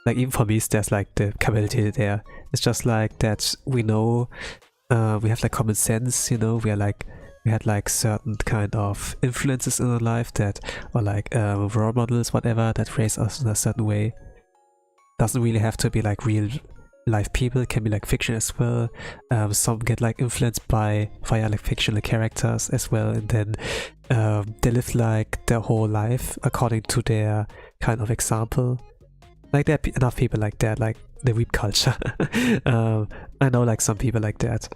Speaker 1: like even for me, there's like the capability there. It's just like that we know, we have like common sense, you know, we had like certain kind of influences in our life that, or like role models, whatever, that raise us in a certain way. Doesn't really have to be like real life people, it can be like fiction as well. Some get like influenced via like fictional characters as well, and then they live like their whole life according to their kind of example. Like there are enough people like that, like the weeb culture. I know like some people like that,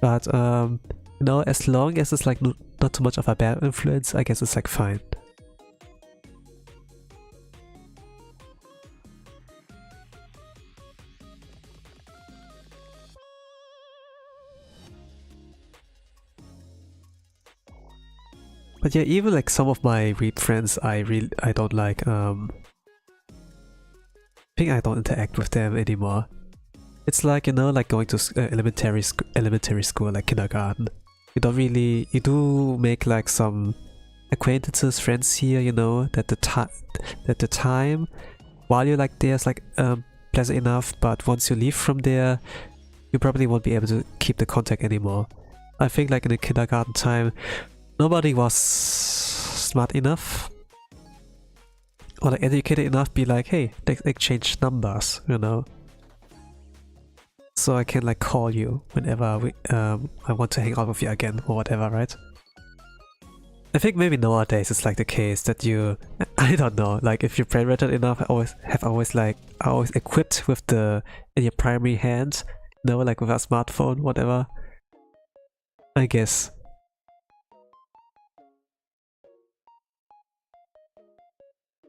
Speaker 1: but you know, as long as it's like not too much of a bad influence, I guess it's like fine. But yeah, even like some of my weeb friends, I don't like. I think I don't interact with them anymore. It's like, you know, like going to elementary school, like kindergarten. You don't really, you do make like some acquaintances, friends here, you know, that the time while you're like there is like pleasant enough, but once you leave from there, you probably won't be able to keep the contact anymore. I think like in the kindergarten time, nobody was smart enough or like educated enough be like, hey, let's exchange numbers, you know, so I can like call you whenever I want to hang out with you again or whatever, right? I think maybe nowadays it's like the case that you, I don't know, like if you're brain-rotted enough, I always equipped with in your primary hand, you know, like with a smartphone, whatever, I guess.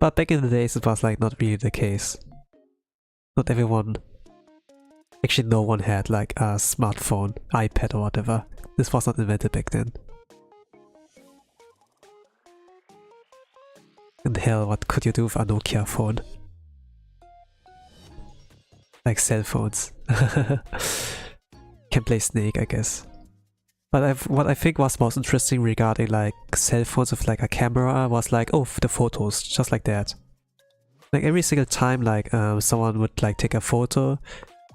Speaker 1: But back in the days it was like not really the case. Not everyone, actually no one had like a smartphone, iPad or whatever. This was not invented back then. in hell, what could you do with a Nokia phone? Like cell phones. Can play Snake, I guess. But what I think was most interesting regarding like cell phones with like a camera was like, oh, the photos, just like that. Like every single time like someone would like take a photo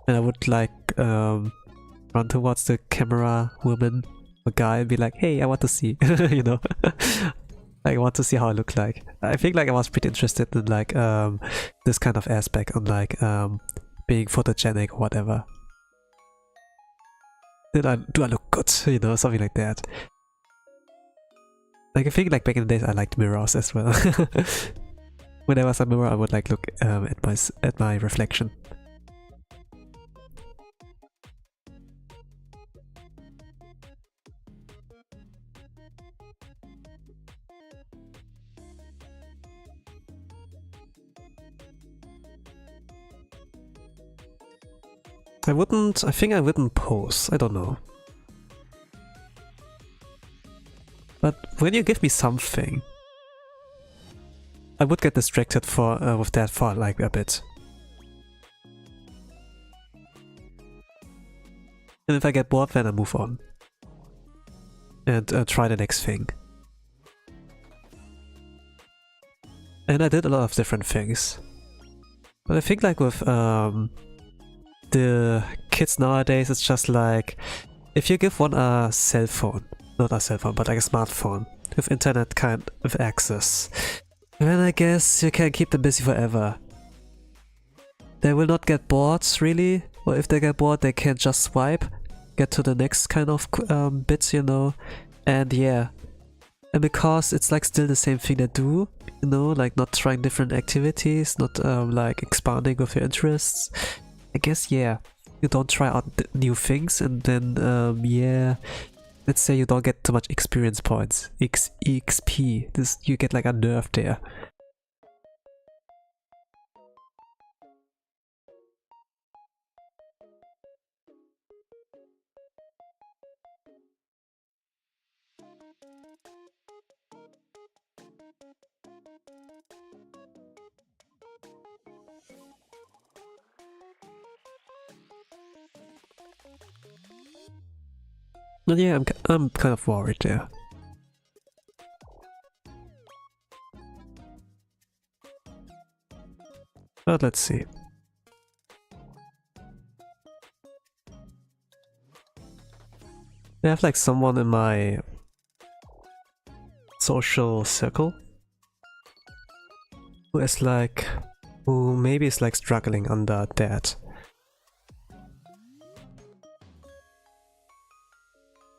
Speaker 1: and I would like run towards the camera woman or guy and be like, hey, I want to see, you know? I want to see how I look like. I think like I was pretty interested in like this kind of aspect on like being photogenic or whatever. Do I look good? You know, something like that. Like I think like back in the days I liked mirrors as well. When there was a mirror I would like look at my reflection. I think I wouldn't pose, I don't know. But when you give me something, I would get distracted with that for like a bit. And if I get bored, then I move on. And try the next thing. And I did a lot of different things. But I think like with the kids nowadays, it's just like, if you give one a cell phone, not a cell phone, but like a smartphone, with internet kind of access, then I guess you can keep them busy forever. They will not get bored, really, or if they get bored, they can just swipe, get to the next kind of bits, you know, and yeah. And because it's like still the same thing they do, you know, like not trying different activities, not like expanding with your interests, I guess, yeah, you don't try out new things, and then, yeah, let's say you don't get too much experience points, XP, you get like a nerf there. But yeah, I'm kind of worried there. But let's see. I have like someone in my social circle who maybe is like struggling under that.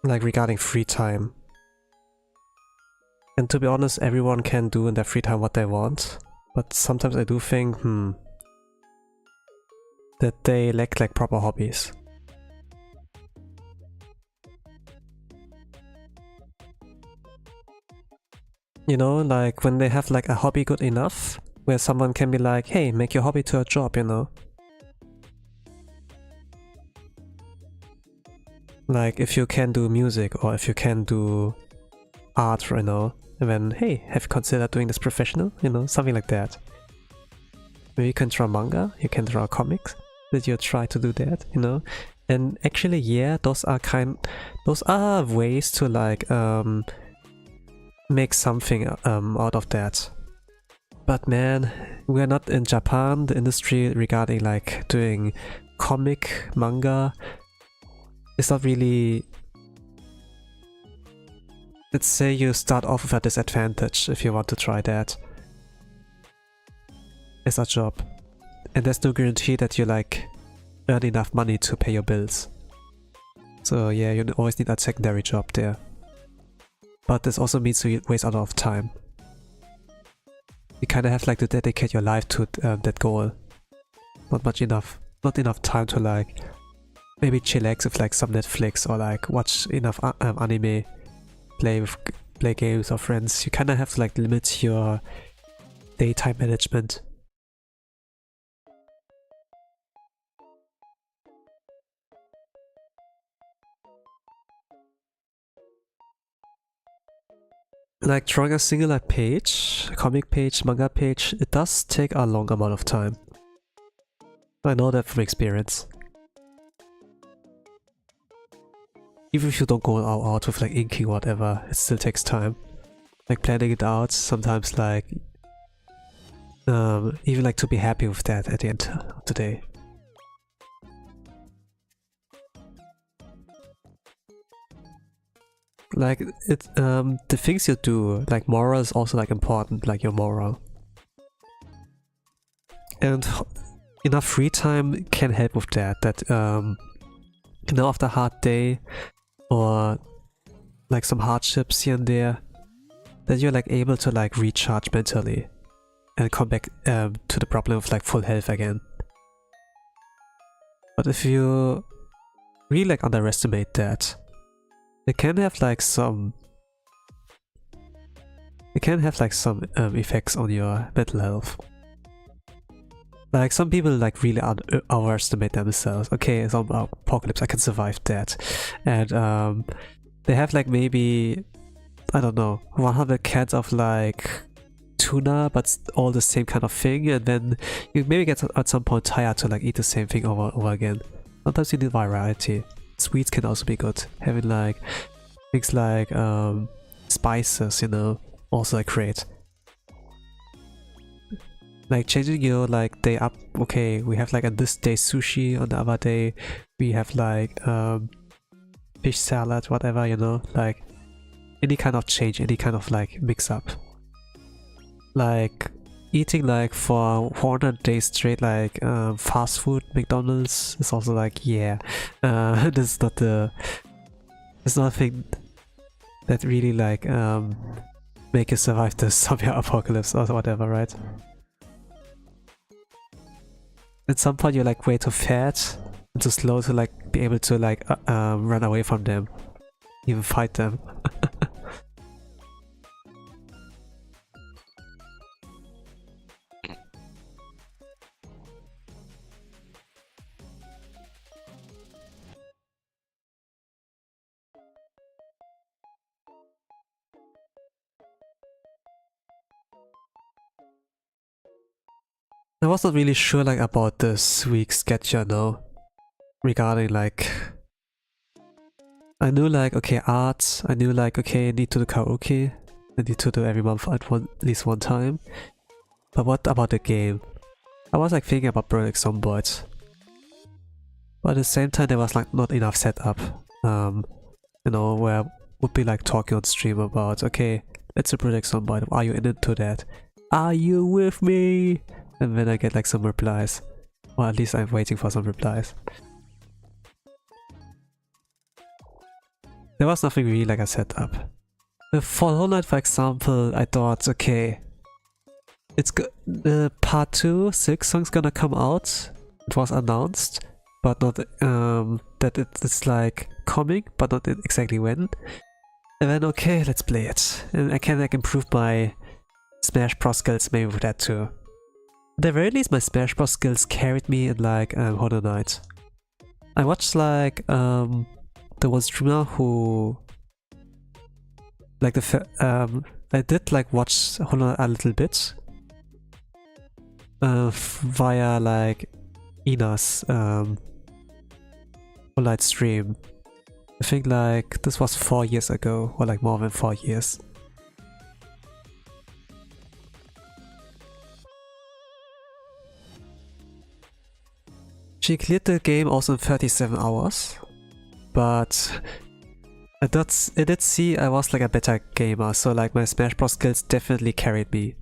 Speaker 1: Like regarding free time. And to be honest, everyone can do in their free time what they want, but sometimes I do think, that they lack like proper hobbies. You know, like when they have like a hobby good enough, where someone can be like, hey, make your hobby to a job, you know? Like if you can do music or if you can do art, you know, and then, hey, have you considered doing this professional? You know, something like that. Maybe you can draw manga, you can draw comics. Did you try to do that, you know? And actually, yeah, those are ways to like make something out of that. But man, we're not in Japan. The industry regarding like doing comic manga is not really. Let's say you start off with a disadvantage if you want to try that as a job, and there's no guarantee that you like earn enough money to pay your bills. So yeah, you always need a secondary job there. But this also means you waste a lot of time. You kind of have like to dedicate your life to that goal. Not enough time to like maybe chillax with like some Netflix or like watch enough anime, play games or friends. You kind of have to like limit your daytime management. like drawing a singular page, a comic page, manga page, it does take a long amount of time. I know that from experience. Even if you don't go all out with like inking or whatever, it still takes time. Like planning it out, sometimes like even like to be happy with that at the end of the day. Like it the things you do, like moral is also like important, like your moral. And enough free time can help with that. That you know, after a hard day or like some hardships here and there, that you're like able to like recharge mentally and come back to the problem of like full health again. But if you really like underestimate that, it can have like some effects on your mental health. Like some people like really overestimate themselves. Okay, some apocalypse, I can survive that. And they have like maybe, I don't know, 100 cans of like tuna, but all the same kind of thing, and then you maybe get at some point tired to like eat the same thing over and over again. Sometimes you need variety. Sweets can also be good. Having like things like spices, you know, also like great. Like changing your like day up. Okay, we have like on this day sushi, on the other day we have like fish salad, whatever, you know, like any kind of change, any kind of like mix up. Like eating like for 400 days straight like fast food, McDonald's is also like, yeah, this is not the, it's nothing that really like make you survive the zombie apocalypse or whatever, right? At some point you're like way too fat and too slow to like be able to like run away from them, even fight them. I was not really sure like about this week's schedule now, regarding like, I knew like, okay, art, I knew like, okay, I need to do karaoke, I need to do every month at least one time, but what about the game? I was like thinking about Project Zomboid, but at the same time there was like not enough setup, you know, where I would be like talking on stream about, okay, let's do Project Zomboid, are you into that? Are you with me? And then I get like some replies. Or at least I'm waiting for some replies. There was nothing really like a setup. For Hollow Knight, for example, I thought, okay, it's part 2, 6 songs gonna come out. It was announced, but not that it's like coming, but not exactly when. And then okay, let's play it. And I can like improve my Smash Bros skills maybe with that too. At the very least, my Smash Bros skills carried me in like Hollow Knight. I watched like the one streamer who like I did like watch Hollow Knight a little bit via like Ina's Hollow Knight stream. I think like this was 4 years ago, or like more than 4 years. She cleared the game also in 37 hours, but I did see I was like a better gamer, so like my Smash Bros skills definitely carried me.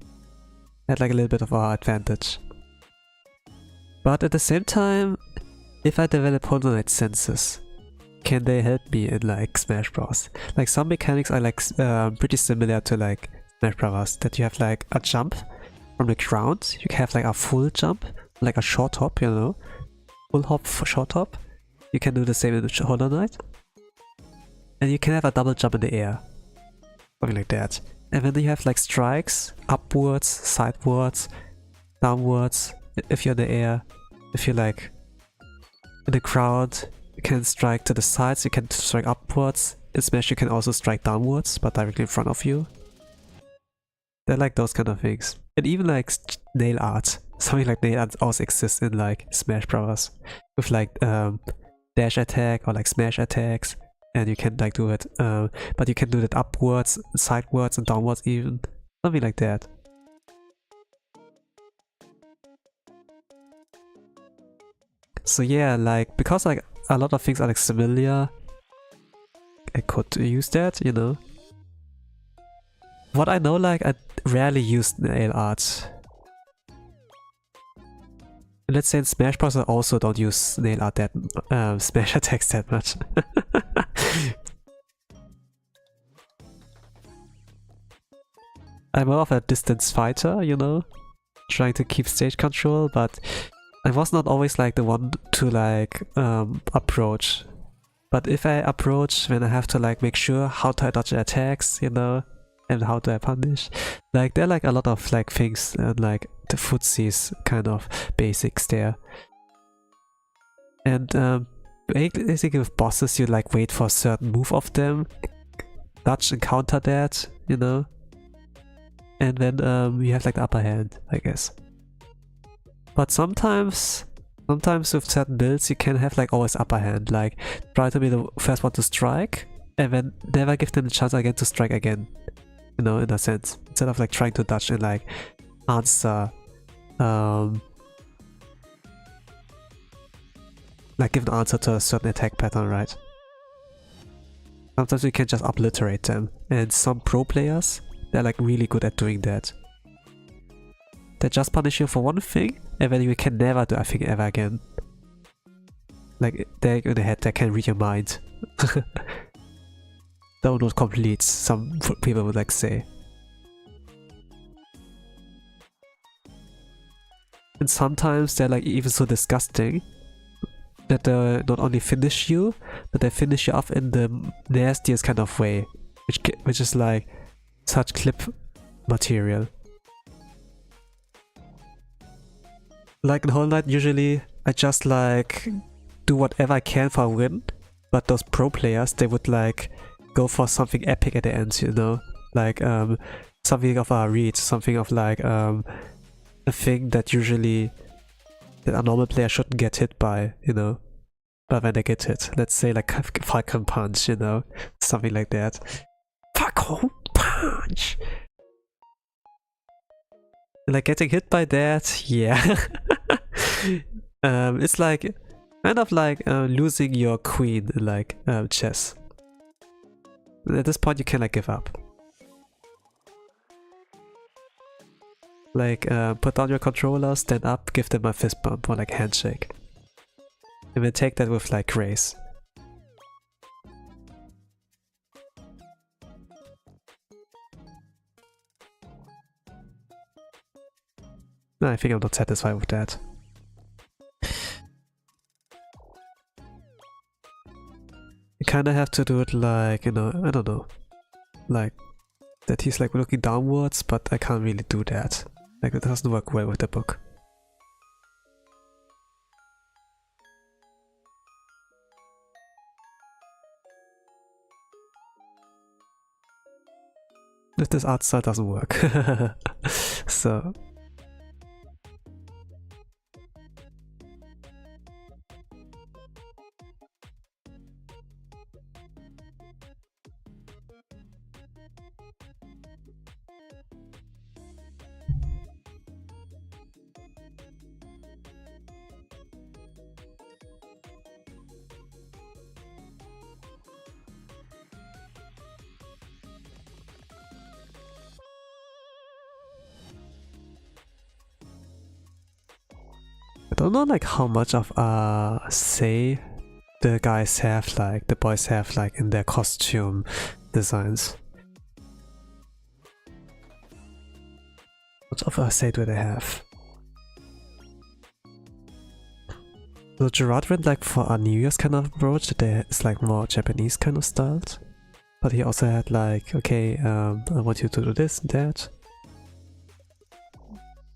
Speaker 1: I had like a little bit of an advantage. But at the same time, if I develop Hollow Knight senses, can they help me in like Smash Bros? Like some mechanics are like pretty similar to like Smash Bros. That you have like a jump from the ground, you can have like a full jump, like a short hop, you know? Full hop for short hop. You can do the same in Hollow Knight. And you can have a double jump in the air. Something like that. And then you have like strikes, upwards, sidewards, downwards, if you're in the air. If you're like in the crowd, you can strike to the sides, you can strike upwards. In Smash you can also strike downwards, but directly in front of you. They're like those kind of things. And even like nail art. Something like nail art also exists in like Smash Bros. With like dash attack or like smash attacks. And you can like do it, but you can do it upwards, sidewards and downwards even. Something like that. So yeah, like, because like a lot of things are like familiar, I could use that, you know. What I know, like, I rarely use nail art. And let's say in Smash Bros. I also don't use nail art that smash attacks that much. I'm more of a distance fighter, you know, trying to keep stage control, but I was not always like the one to like approach. But if I approach, then I have to like make sure how to dodge attacks, you know, and how do I punish. Like there are like a lot of like things and like the footsies kind of basics there. And basically with bosses you like wait for a certain move of them, dodge and counter that, you know. And then you have like the upper hand, I guess. But sometimes with certain builds you can have like always upper hand, like try to be the first one to strike and then never give them the chance again to strike again, you know, in a sense, instead of like trying to dodge and like answer, like give an answer to a certain attack pattern, right? Sometimes you can just obliterate them, and some pro players, they're like really good at doing that. They just punish you for one thing, and then you can never do a thing ever again. Like, they're in the head, they can read your mind. Download complete, some people would like say. And sometimes they're like even so disgusting that they not only finish you, but they finish you off in the nastiest kind of way, which is like such clip material. Like in Hollow Knight, usually I just like do whatever I can for a win, but those pro players, they would like go for something epic at the end, you know, like something of a read, something of like a thing that usually that a normal player shouldn't get hit by, you know, but when they get hit, let's say like Falcon Punch, you know, something like that. Falcon Punch! Like getting hit by that, yeah. It's like kind of like losing your queen in like chess. At this point you can like give up. Like put down your controller, stand up, give them a fist bump or like handshake. And then take that with like grace. No, I think I'm not satisfied with that. You kinda have to do it like, you know, I don't know. Like, that he's like looking downwards, but I can't really do that. Like, it doesn't work well with the book. This art style doesn't work. So... I don't know like how much of a say the guys have, like the boys have like in their costume designs. What of a say do they have? So Gerard went like for a New Year's kind of approach that it's like more Japanese kind of styled. But he also had like, okay, I want you to do this and that.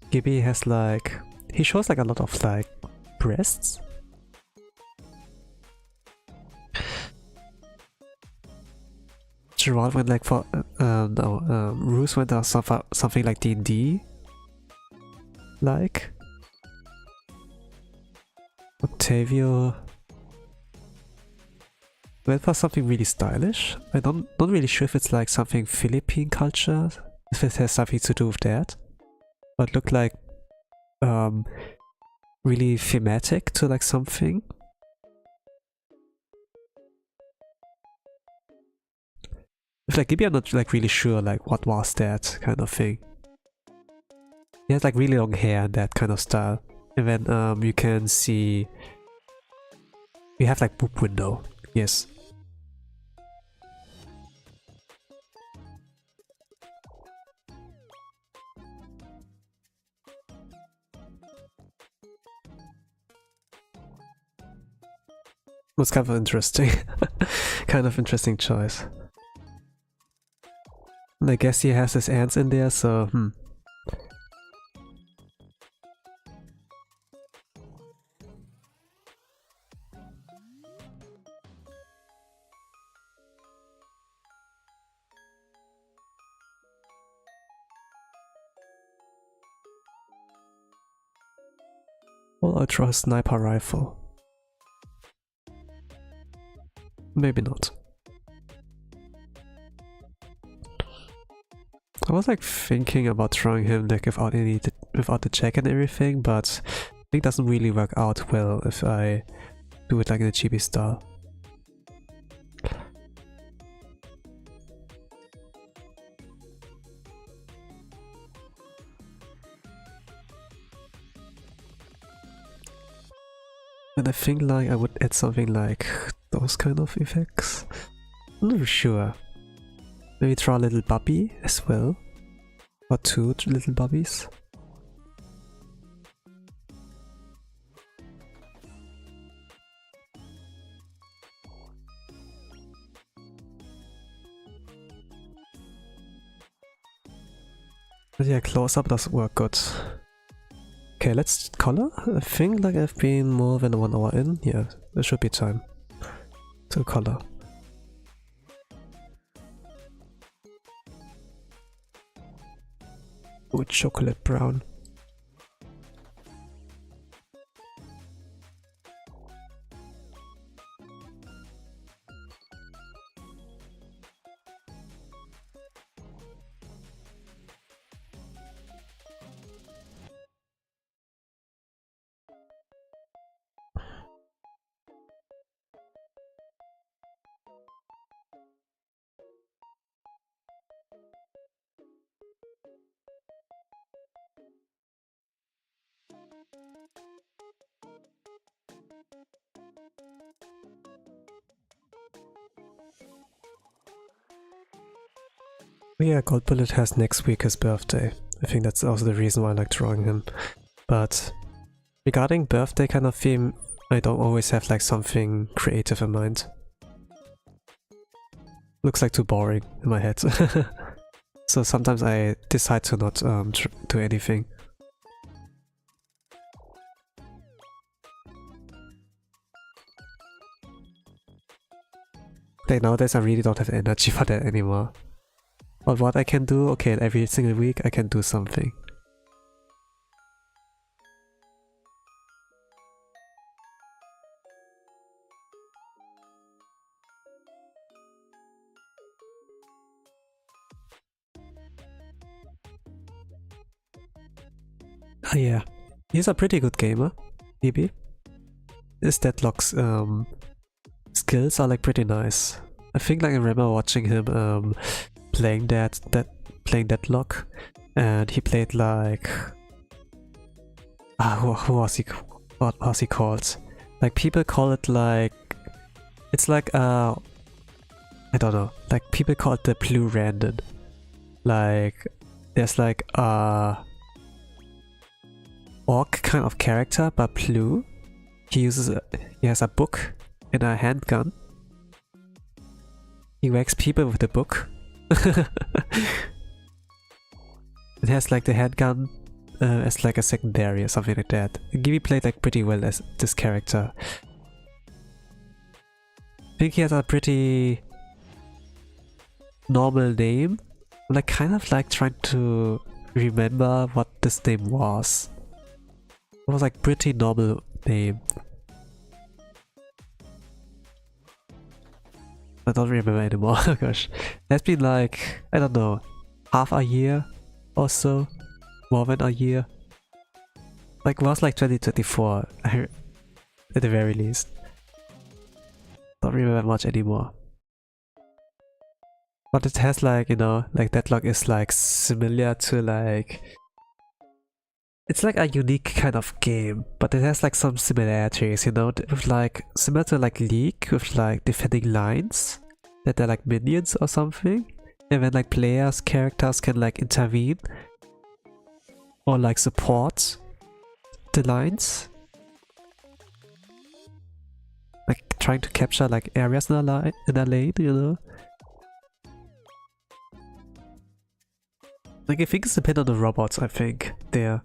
Speaker 1: Gibby has like, he shows like a lot of like breasts. Gerard went like for Roos went something like D&D like. Octavio went for something really stylish. I not really sure if it's like something Philippine culture, if it has something to do with that, but looked like really thematic to like something. If like maybe I'm not like really sure like what was that kind of thing. He has like really long hair and that kind of style. And then you can see we have like boob window. Yes. Was kind of interesting. Kind of interesting choice. And I guess he has his ants in there, so Well, I'll try a sniper rifle. Maybe not. I was like thinking about throwing him like without the check and everything, but I think it doesn't really work out well if I do it like in a chibi style. And I think like I would add something like those kind of effects. I'm not sure. Maybe draw a little puppy as well. Or two little puppies. But yeah, close up doesn't work good. Okay, let's color. I think like I've been more than 1 hour in. Yeah, there should be time to color. Oh, chocolate brown. Yeah, Goldbullet has next week his birthday. I think that's also the reason why I like drawing him. But regarding birthday kind of theme, I don't always have like something creative in mind. Looks like too boring in my head. So sometimes I decide to not do anything. Like nowadays I really don't have energy for that anymore. But what I can do, okay, every single week I can do something. Oh yeah, he's a pretty good gamer, maybe. His deadlock's skills are like pretty nice. I think like I remember watching him playing Deadlock, and he played like who was he? What was he called? Like people call it like it's like I don't know. Like people call it the blue random. Like there's like orc kind of character, but blue. He has a book and a handgun. He whacks people with the book. It has like the handgun as like a secondary or something like that. Gibby played like pretty well as this character. I think he has a pretty normal name. I'm like kind of like trying to remember what this name was. It was like pretty normal name. I don't remember anymore. Oh gosh. It's been like, I don't know, half a year or so. More than a year. Like, it was like 2024 at the very least. Don't remember much anymore. But it has like, you know, like Deadlock is like similar to like... It's like a unique kind of game, but it has like some similarities, you know, with like, similar to like League, with like defending lines, that they're like minions or something, and then like characters can like intervene, or like support the lines. Like trying to capture like areas in a lane, you know? Like I think it's depend on the robots, I think, there.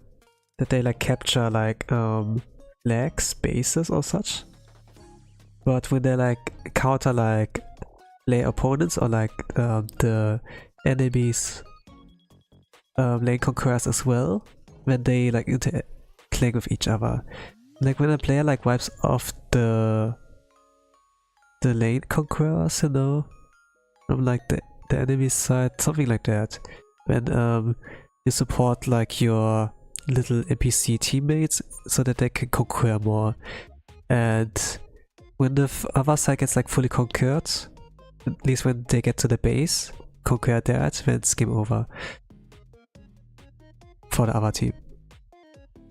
Speaker 1: That they like capture like lag spaces or such. But when they like counter like lane opponents or like the enemies lane conquerors as well, when they like interconnect with each other. Like when a player like wipes off the lane conquerors, you know, from like the enemy side, something like that. When you support like your little NPC teammates so that they can conquer more, and when the other side gets like fully conquered, at least when they get to the base, conquer that, then it's game over for the other team.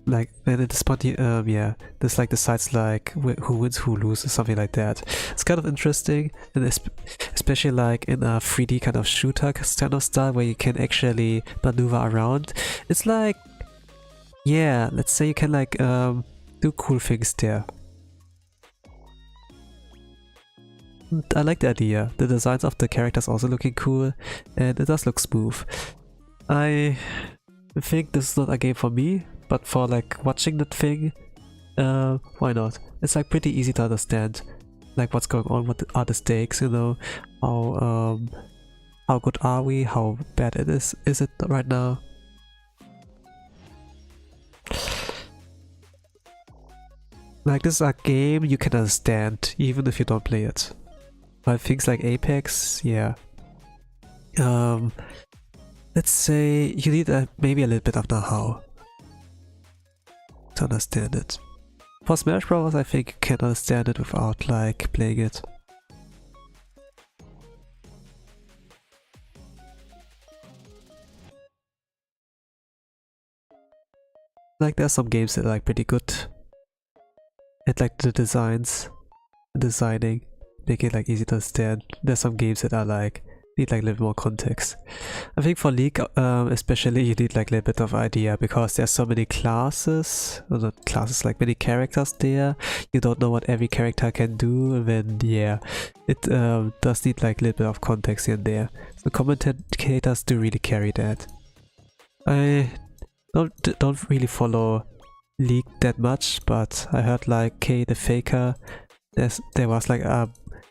Speaker 1: Like, and at this point, yeah, there's like the sides like who wins, who loses, something like that. It's kind of interesting, and especially like in a 3D kind of shooter kind of style where you can actually maneuver around. It's like, yeah, let's say you can like do cool things there. I like the idea. The designs of the characters also looking cool, and it does look smooth. I think this is not a game for me, but for like watching that thing, why not? It's like pretty easy to understand, like what's going on, what are the stakes, you know, how good are we, how bad it is it right now? Like this is a game you can understand even if you don't play it. But things like Apex, yeah. Let's say you need maybe a little bit of know-how to understand it. For Smash Bros, I think you can understand it without like playing it. Like there's some games that are like pretty good at like the designing, make it like easy to understand. There's some games that are like need like a little more context. I think for League especially you need like a little bit of idea because there's so many classes, or not classes, like many characters there. You don't know what every character can do, and then yeah, it does need like a little bit of context in there. So commentators do really carry that. I don't really follow League that much, but I heard like K the Faker, there was like a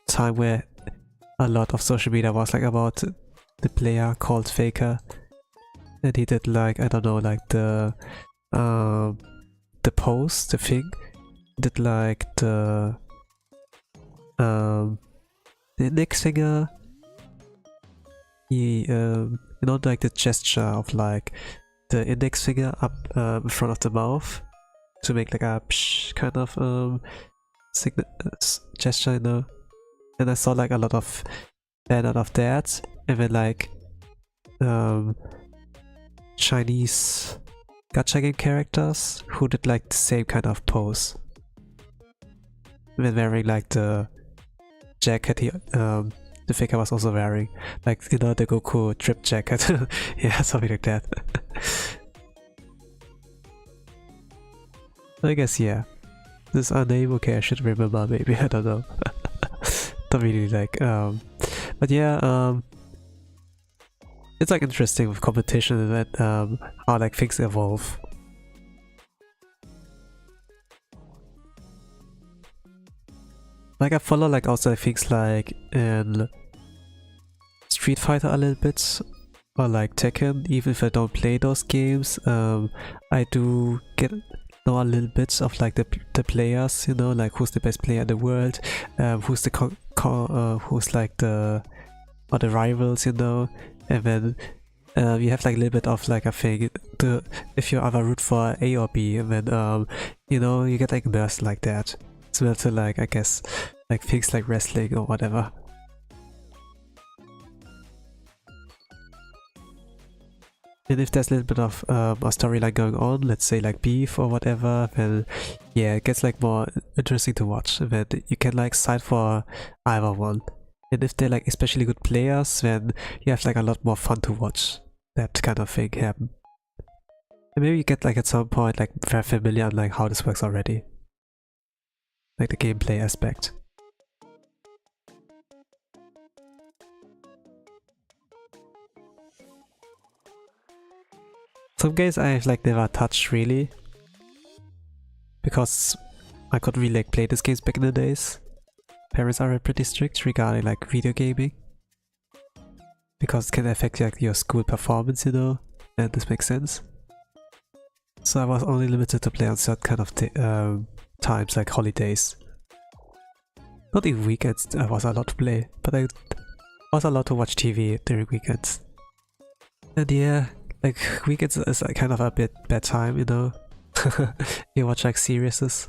Speaker 1: time where a lot of social media was like about the player called Faker, and he did like, I don't know, like the pose, the thing, did like the index finger, he you know, like the gesture of like the index finger up in front of the mouth to make like a psh kind of gesture, you know. And I saw like a lot of fan out of that, and then like Chinese gacha game characters who did like the same kind of pose, and then wearing like the jacket the Faker was also wearing, like, you know, the Goku drip jacket. Yeah, something like that. I guess, yeah, this is a name. Okay, I should remember, maybe, I don't know. Don't really like, but yeah, it's like interesting with competition and how like things evolve. Like I follow like also things like in Street Fighter a little bit, or like Tekken, even if I don't play those games. I do know a little bit of like the players, you know, like who's the best player in the world, who's the who's like the rivals, you know, and then you have like a little bit of like a thing if you either root for A or B, and then you know, you get like immersed like that. Similar to like, I guess, like things like wrestling or whatever. And if there's a little bit of a storyline going on, let's say like beef or whatever, then yeah, it gets like more interesting to watch. Then you can like side for either one. And if they're like especially good players, then you have like a lot more fun to watch that kind of thing happen. And maybe you get like at some point like very familiar on like how this works already. Like the gameplay aspect. Some games I've like never touched really, because I couldn't really like play these games back in the days. Parents are pretty strict regarding like video gaming, because it can affect like your school performance, you know, and this makes sense. So I was only limited to play on certain kind of times, like holidays. Not even weekends, I was allowed to play, but I was allowed to watch TV during weekends. And yeah, like weekends is like kind of a bit bad time, you know. You watch like series.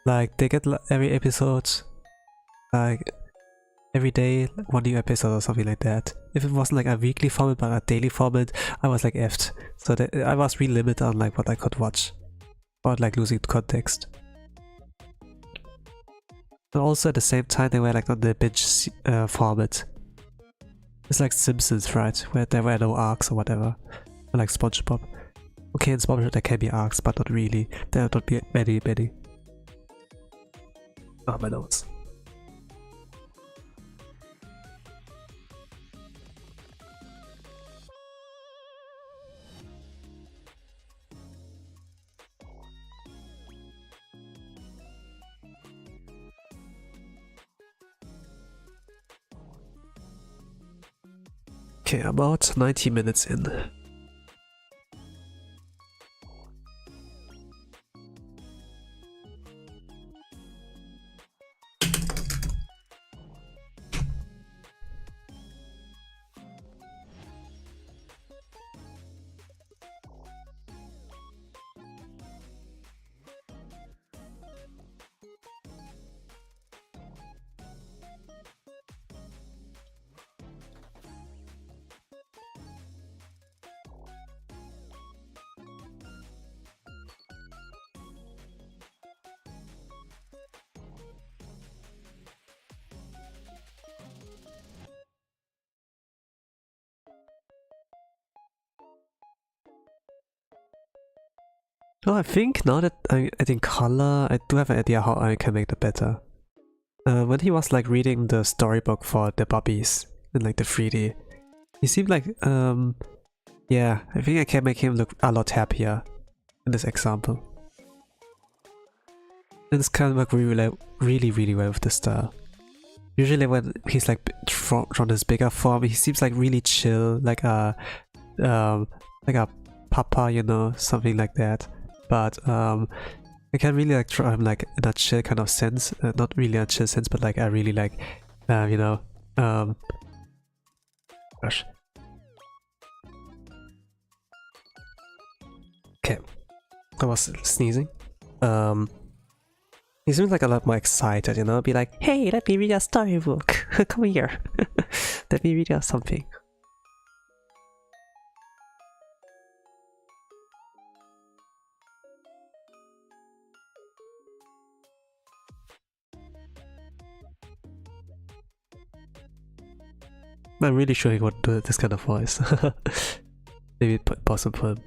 Speaker 1: Like they get every episode, like every day, one new episode or something like that. If it wasn't like a weekly format but a daily format, I was like effed. So I was really limited on like what I could watch, or like losing context. And also at the same time they were like on the binge format. It's like Simpsons, right? Where there were no arcs or whatever. Or like SpongeBob. Okay, in SpongeBob there can be arcs, but not really. There will not be many. Oh, my notes. Okay, about 90 minutes in. Well, I think now that I'm adding color, I do have an idea how I can make that better. When he was like reading the storybook for the puppies in like the 3D, he seemed like, yeah, I think I can make him look a lot happier in this example. And this can work really well with the style. Usually when he's like from his bigger form, he seems like really chill, like a papa, you know, something like that. But I can really like draw him like in a chill kind of sense, not really a chill sense, but like I really like, you know, gosh. Okay, I was sneezing. He seems like a lot more excited, you know, be like, hey, let me read a storybook, come here, let me read you something. I'm really sure he would do this kind of voice. Maybe possible.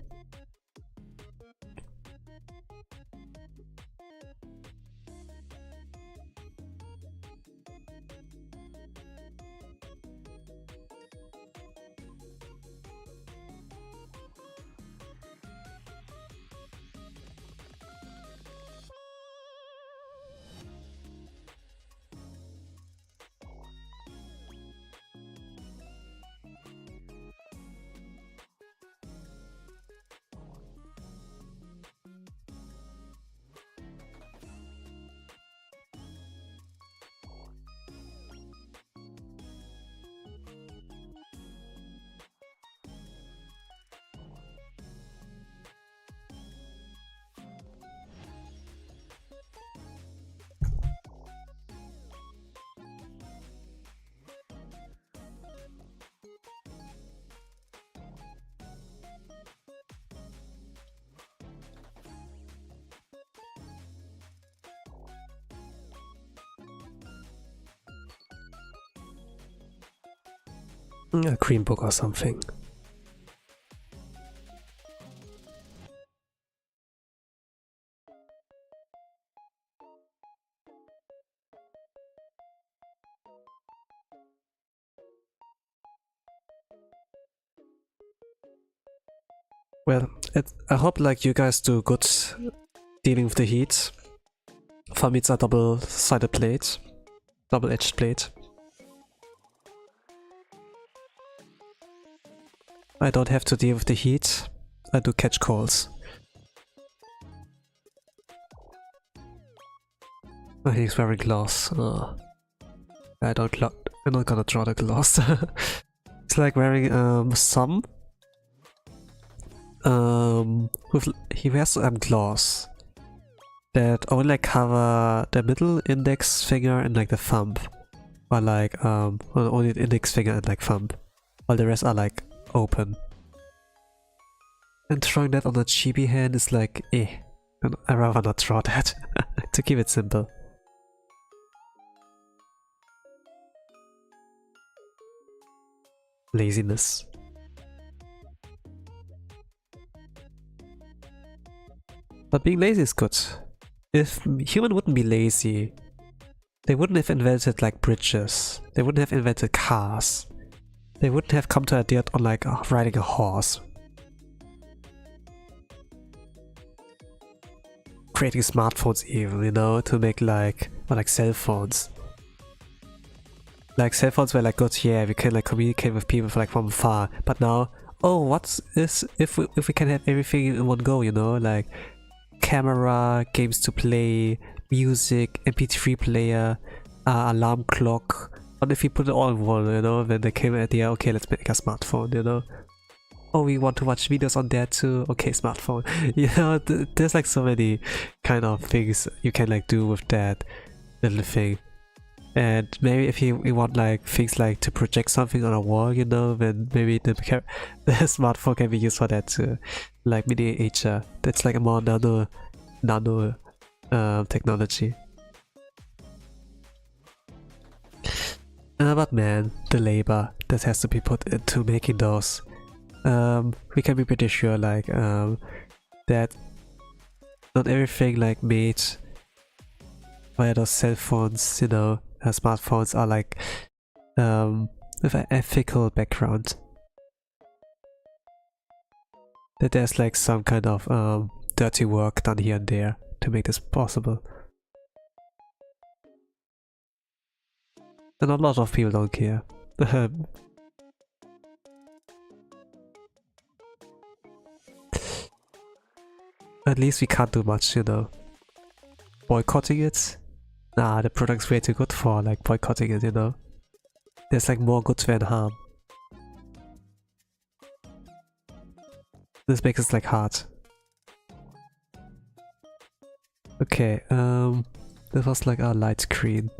Speaker 1: A green book or something. Well, I hope like you guys do good dealing with the heat. For me it's a double-sided plate. Double-edged plate. I don't have to deal with the heat. I do catch colds. Oh, he's wearing gloves. I'm not gonna draw the gloves. It's like wearing some. He wears gloves that only cover the middle index finger and like the thumb, or like only the index finger and like thumb, while the rest are like open. And drawing that on a chibi hand is like I'd rather not draw that to keep it simple. Laziness. But being lazy is good. If human wouldn't be lazy, they wouldn't have invented like bridges. They wouldn't have invented cars. They wouldn't have come to a idea on like riding a horse. Creating smartphones even, you know, to make like, or like cell phones. Like cell phones were like good, yeah, we can like communicate with people from far. But now, oh, what is if we can have everything in one go, you know, like camera, games to play, music, MP3 player, alarm clock. What if we put it all in one, you know? Then they came at the okay, let's make a smartphone, you know? Oh, we want to watch videos on there too. Okay, smartphone. You know, there's like so many kind of things you can like do with that little thing. And maybe if you want like things like to project something on a wall, you know, then maybe the smartphone can be used for that too. Like miniature. That's like a more nano technology. But man, the labor that has to be put into making those. We can be pretty sure like that not everything like made via those cell phones, you know, smartphones are like with an ethical background. That there's like some kind of dirty work done here and there to make this possible. And a lot of people don't care. At least we can't do much, you know. Boycotting it? Nah, the product's way too good for like boycotting it, you know. There's like more good than harm. This makes it like hard. Okay, this was like our light screen.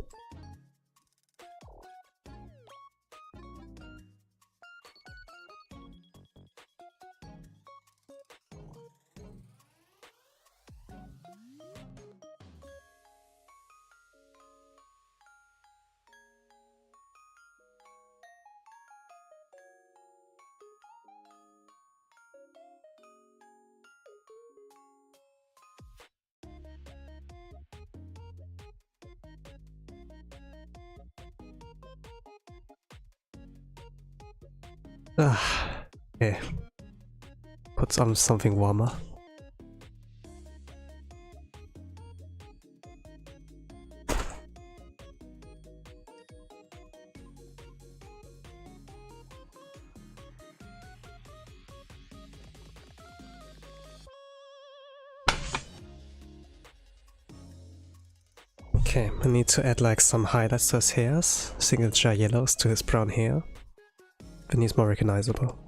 Speaker 1: Okay. Put on something warmer. Okay, I need to add like some highlights to his hairs, signature yellows to his brown hair. Then he's more recognizable.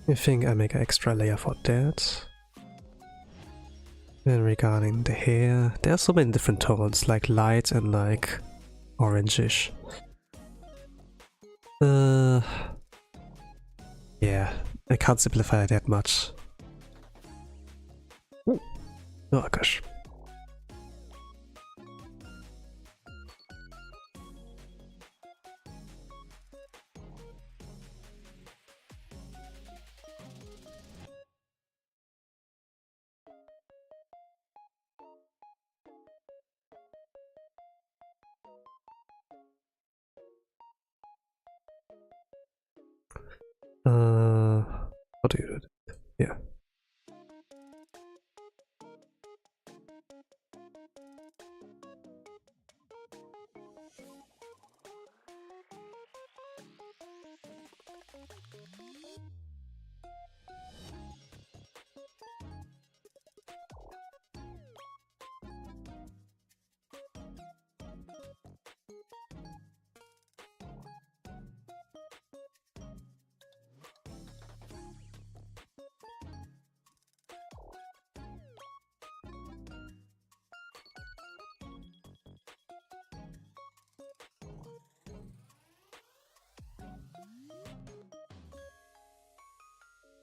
Speaker 1: I think I make an extra layer for that. And regarding the hair, there are so many different tones, like light and like orangish. Yeah, I can't simplify it that much. Oh gosh. How do you do it? Yeah.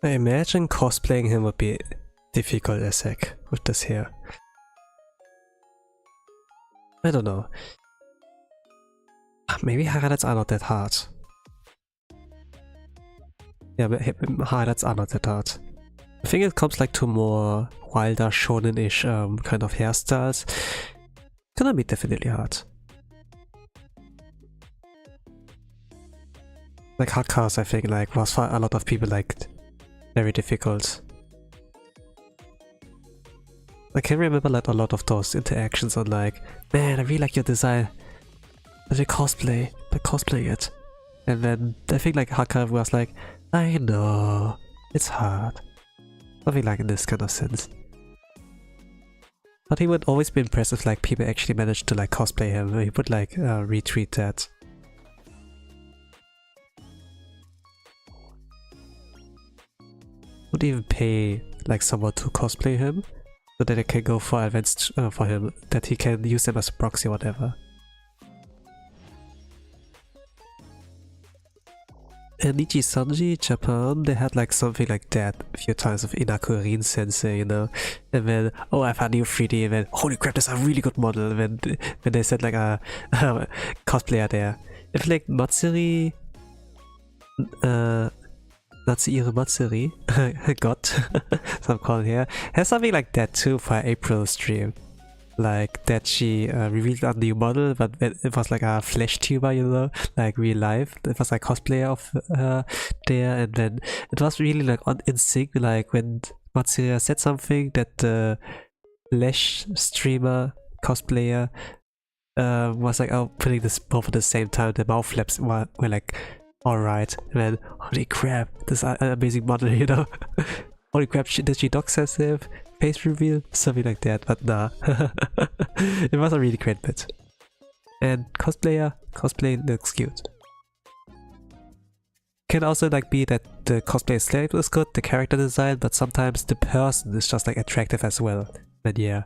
Speaker 1: I imagine cosplaying him would be difficult as heck with this hair. I don't know. Maybe highlights are not that hard. Yeah, but highlights are not that hard. I think it comes like to more wilder shonen-ish kind of hairstyles. Gonna be definitely hard. Like hard cars, I think like was for a lot of people like very difficult. I can remember like a lot of those interactions on like, man, I really like your design, but you cosplay it. And then I think like Haka was like, I know, it's hard. Something like in this kind of sense. But he would always be impressed if like people actually managed to like cosplay him. He would like retweet that. Would even pay like someone to cosplay him so that they can go for events for him, that he can use them as a proxy or whatever. In Nichi Sanji, Japan, they had like something like that a few times with Inakurin sensei, you know, and then, oh, I found a new 3D, and then, holy crap, that's a really good model, when they said like a cosplayer there. If like Matsuri, Natsuhiro Matsuri, God, so I'm calling here, has something like that too for April stream. Like that she revealed a new model, but it was like a flesh tuber, you know, like real life. It was like cosplayer of there, and then it was really like in sync. Like when Matsuya said something, that the flesh streamer cosplayer was like, oh, putting this both at the same time. The mouth flaps were like, all right. And then holy crap, this amazing model, you know. Holy crap, did she dox herself? Face reveal? Something like that, but nah. It was a really great bit. And cosplay looks cute. Can also like be that the cosplay slate was good, the character design, but sometimes the person is just like attractive as well. But yeah,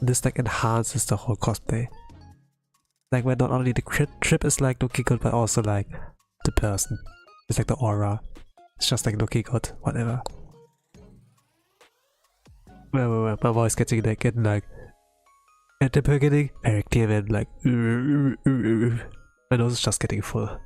Speaker 1: this like enhances the whole cosplay. Like when not only the trip is like looking good, but also like the person. It's like the aura. It's just like looking good, whatever. Well, my voice getting like at the beginning, Eric Tiemann like my nose is just getting full.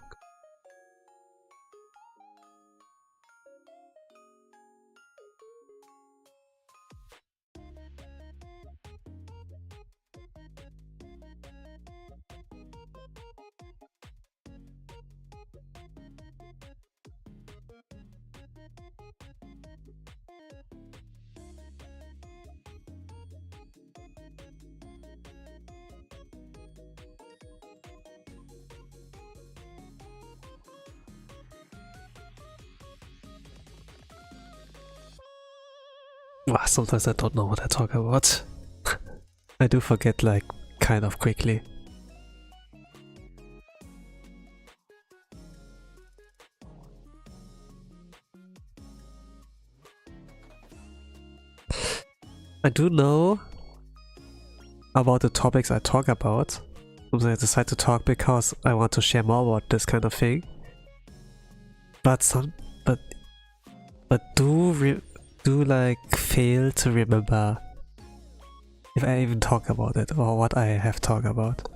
Speaker 1: Wow, sometimes I don't know what I talk about. I do forget like kind of quickly. I do know about the topics I talk about. Sometimes I decide to talk because I want to share more about this kind of thing. But But do like fail to remember if I even talk about it or what I have talked about.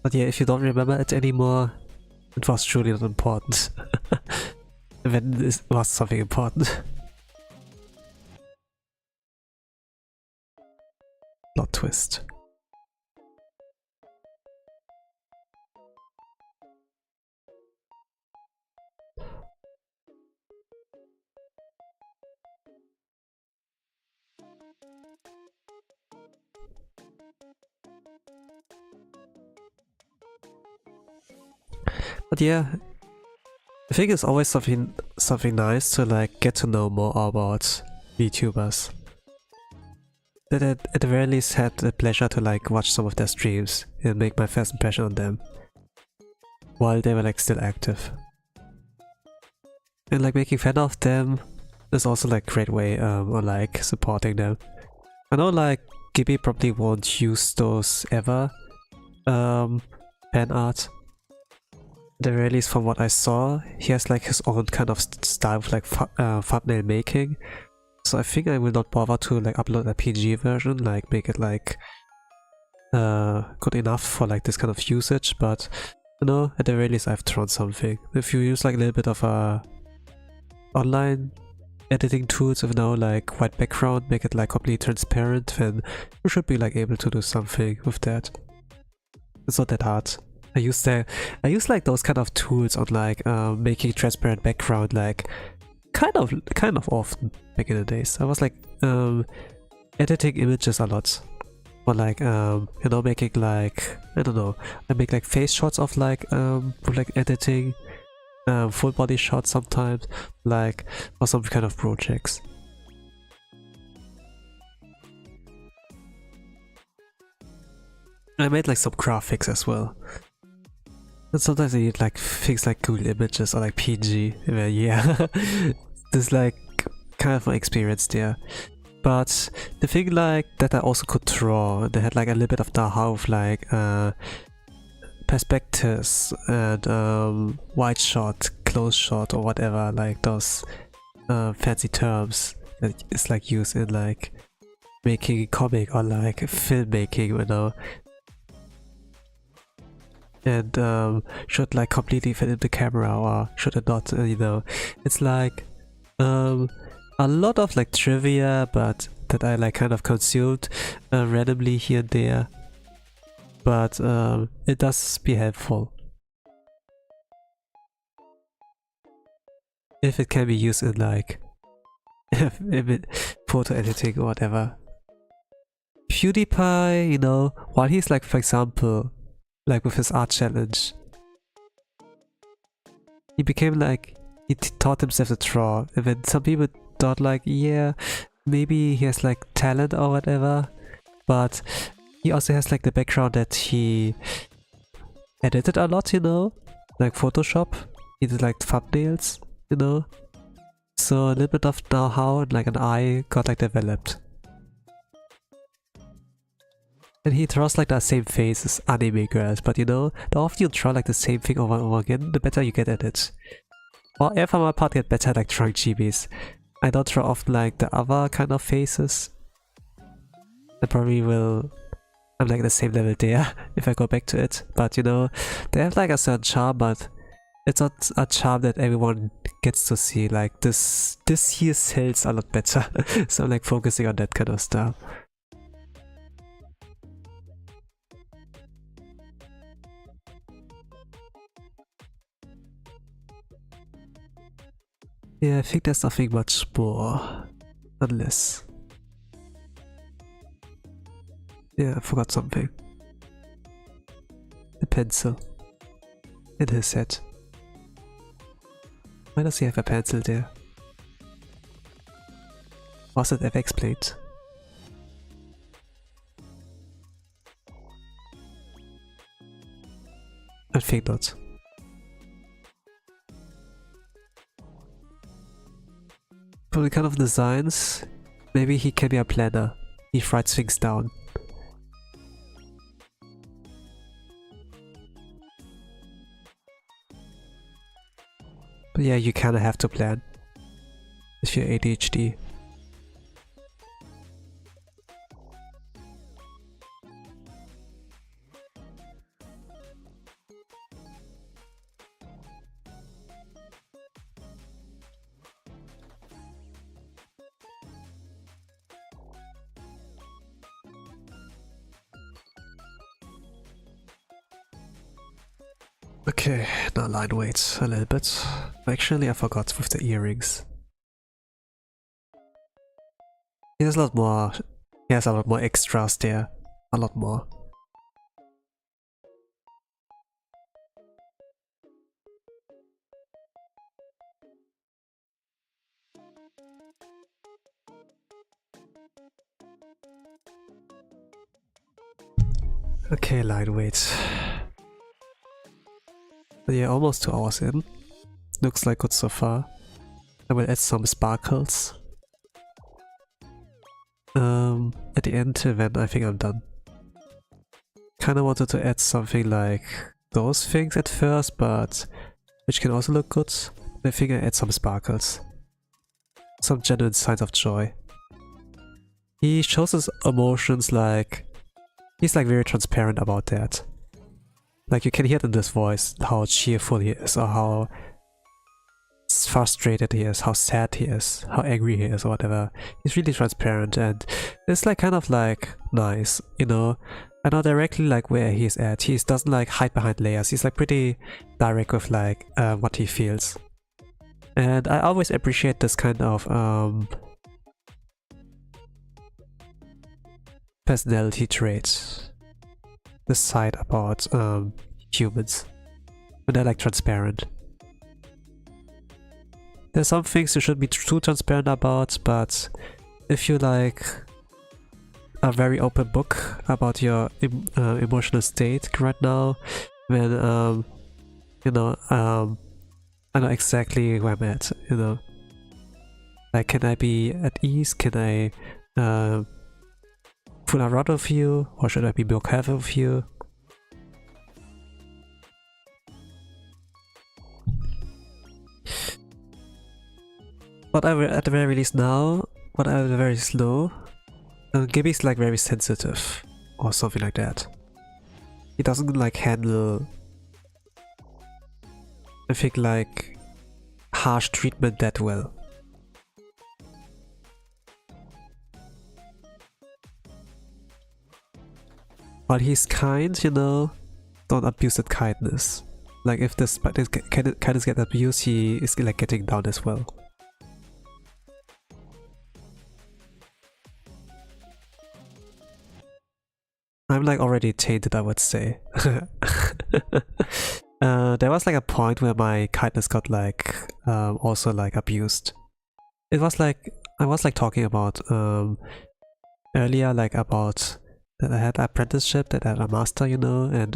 Speaker 1: But yeah, if you don't remember it anymore, it was truly not important. When it was something important. Plot twist. But yeah, I think it's always something nice to like get to know more about VTubers. That at the very least had the pleasure to like watch some of their streams and make my first impression on them while they were like still active. And like making fun of them is also like a great way on like supporting them. I know like Gibby probably won't use those ever fan art. At the very least from what I saw, he has like his own kind of style of like thumbnail making. So I think I will not bother to like upload a PG version, like make it like good enough for like this kind of usage, but you know, at the very least I've thrown something. If you use like a little bit of online editing tools with now like white background, make it like completely transparent, then you should be like able to do something with that. It's not that hard. I use like those kind of tools on like making transparent background like kind of often back in the days. I was like editing images a lot, or like you know, making like, I don't know, I make like face shots of like with like editing, full body shots sometimes, like for some kind of projects. I made like some graphics as well. And sometimes I need like things like Google Images or like PG. Yeah, there's like kind of my experience there. But the thing like that I also could draw, they had like a little bit of know-how of like perspectives and wide shot, close shot, or whatever, like those fancy terms that is like used in like making comic or like filmmaking, you know. And should like completely fit in the camera or should it not, you know. It's like a lot of like trivia, but that I like kind of consumed randomly here and there, but it does be helpful if it can be used in like photo editing or whatever. PewDiePie, you know, while he's like, for example, like with his art challenge, he became like, he taught himself to draw, and then some people thought like, yeah, maybe he has like talent or whatever, but he also has like the background that he edited a lot, you know, like Photoshop, he did like thumbnails, you know, so a little bit of know-how and like an eye got like developed. And he draws like the same face as anime girls, but you know, the often you draw like the same thing over and over again, the better you get at it. Or if for my part get better at like drawing chibis. I don't draw often like the other kind of faces. I probably will, I'm like the same level there if I go back to it. But you know, they have like a certain charm, but it's not a charm that everyone gets to see. Like this here sells a lot better. So I'm like focusing on that kind of stuff. Yeah, I think there's nothing much more. Unless... yeah, I forgot something. The pencil. In his head. Why does he have a pencil there? Was it ever explained? I think not. For the kind of designs, maybe he can be a planner. he writes things down. But yeah, you kinda have to plan if you're ADHD. Okay, now line weight a little bit. Actually, I forgot with the earrings. He has a lot more. He has a lot more extras there. A lot more. Okay, lightweight. Yeah, almost 2 hours in. Looks like good so far. I will add some sparkles. At the end, then I think I'm done. Kinda wanted to add something like those things at first, but which can also look good. I think I add some sparkles. Some genuine signs of joy. He shows his emotions like... he's like very transparent about that. Like you can hear it in this voice, how cheerful he is, or how frustrated he is, how sad he is, how angry he is, or whatever. He's really transparent, and it's like kind of like nice, you know. I know directly like where he's at. He doesn't like hide behind layers. He's like pretty direct with like what he feels. And I always appreciate this kind of personality traits. This side about humans. When they're like transparent. There's some things you shouldn't be too transparent about, but if you like a very open book about your emotional state right now, then you know, I know exactly where I'm at, you know. Like, can I be at ease? Can I fool around with you? Or should I be more careful with you? But at the very least now, but I'm very slow. Gibby's like very sensitive, or something like that. He doesn't like handle, I think, like harsh treatment that well. But he's kind, you know. Don't abuse that kindness. Like if this kindness get abused, he is like getting down as well. I'm like already tainted, I would say. There was like a point where my kindness got like also like abused. It was like I was like talking about earlier, like about that I had an apprenticeship, that I had a master, you know, and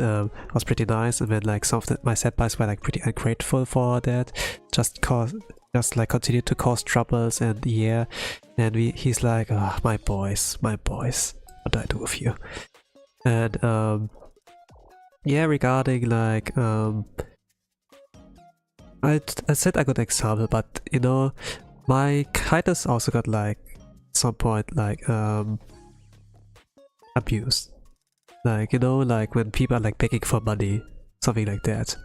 Speaker 1: was pretty nice. And then like some of my setbacks were like pretty ungrateful for that, just like continued to cause troubles. And yeah, and he's like, oh, my boys, what do I do with you? And yeah, regarding like I said a good example, but you know, my kindness also got like at some point like abused. Like, you know, like when people are like begging for money, something like that.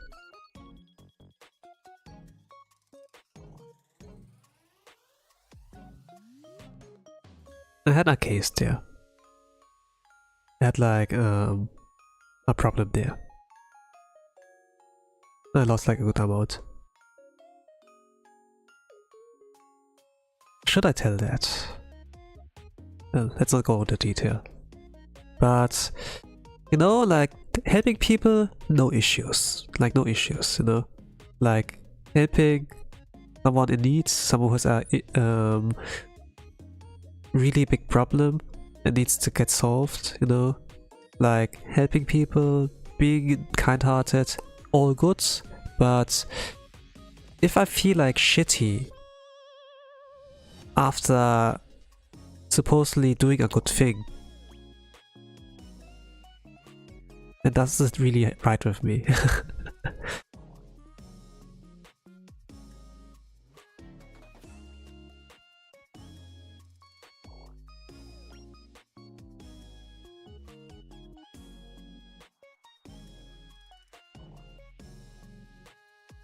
Speaker 1: I had a case there. I had like a problem there. I lost like a good amount. Should I tell that? Well, let's not go into detail. But, you know, like helping people, no issues. Like no issues, you know. Like helping someone in need, someone who has a really big problem that needs to get solved, you know. Like helping people, being kind-hearted, all good. But if I feel like shitty after supposedly doing a good thing. And that's not really right with me.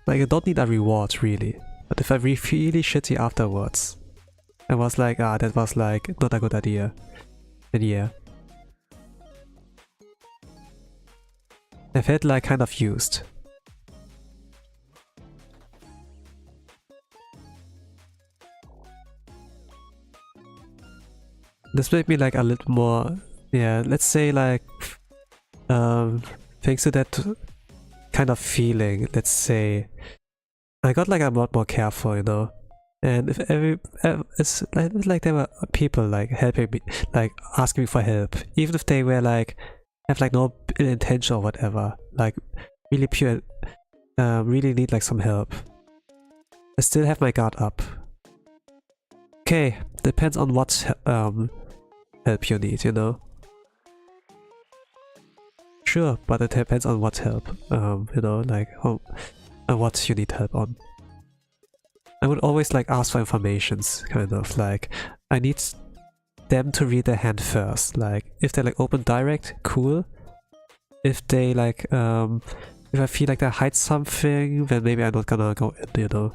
Speaker 1: Like, I don't need a reward really, but if I feel really shitty afterwards, I was like, that was like not a good idea. And yeah, I felt like kind of used. This made me like a little more, yeah, let's say like, thanks to that kind of feeling, let's say, I got like a lot more careful, you know. And if it's like there were people like helping me, like asking me for help, even if they were like have like no intention or whatever, like really pure, really need like some help, I still have my guard up. Okay, depends on what help you need, you know. Sure, but it depends on what help, you know, like what you need help on. I would always like ask for informations, kind of like I need them to read their hand first. Like if they like open direct, cool. If they like if I feel like they hide something, then maybe I'm not gonna go in, you know.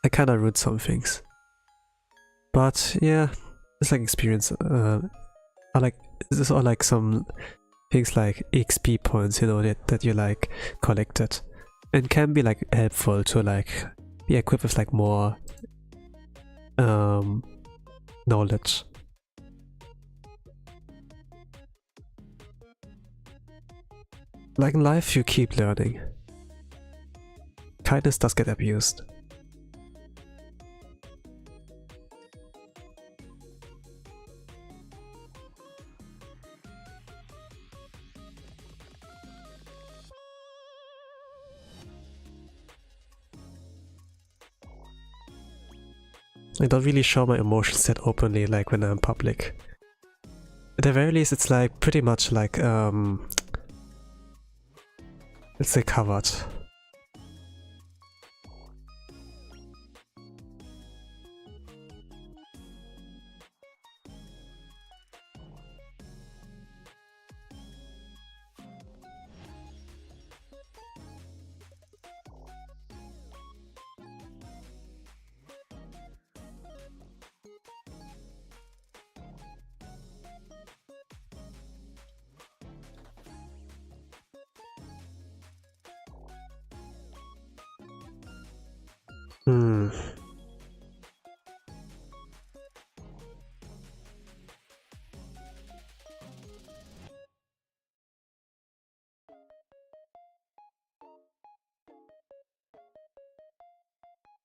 Speaker 1: I kinda ruined some things. But yeah, it's like experience. I like this are like some things like XP points, you know, that you like collected, and can be like helpful to like be equipped with like more knowledge. Like in life, you keep learning. Kindness does get abused. I don't really show my emotions that openly, like when I'm public. At the very least, it's like pretty much like let's say covered.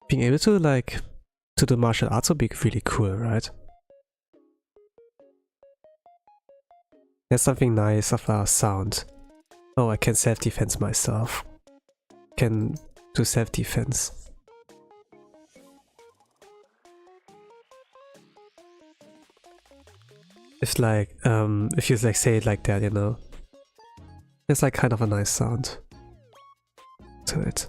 Speaker 1: Being able to like to do martial arts would be really cool, right? There's something nice of a sound. Oh, I can self-defense myself. Can do self-defense. It's like, if you like say it like that, you know, it's like kind of a nice sound to it.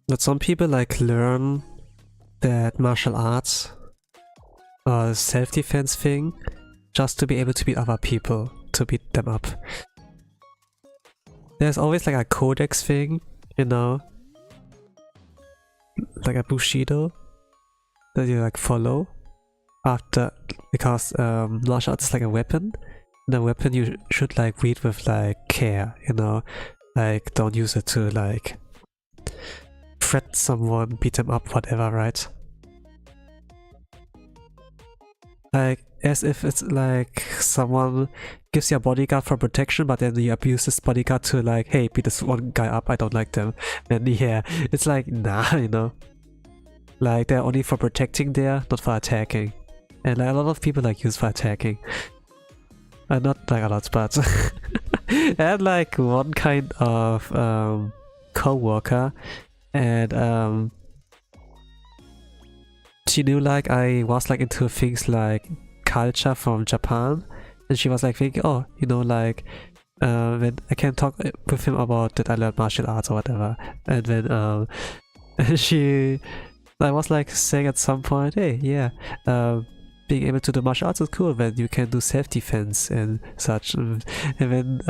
Speaker 1: But some people like learn that martial arts or self-defense thing just to be able to beat other people, to beat them up. There's always like a codex thing, you know, like a Bushido that you like follow after, because martial arts is like a weapon, and a weapon you should like read with like care, you know, like don't use it to like threaten someone, beat them up, whatever, right? Like as if it's like someone gives you a bodyguard for protection, but then you abuse this bodyguard to like, hey, beat this one guy up, I don't like them. And yeah, it's like, nah, you know. Like they're only for protecting there, not for attacking. And like a lot of people like use for attacking. Not like a lot, but I had like one kind of co-worker, and she knew like I was like into things like culture from Japan, and she was like thinking, oh, you know, like when I can talk with him about that I learned martial arts or whatever, and then I was like saying at some point, hey, yeah, being able to do martial arts is cool when you can do self-defense and such. And then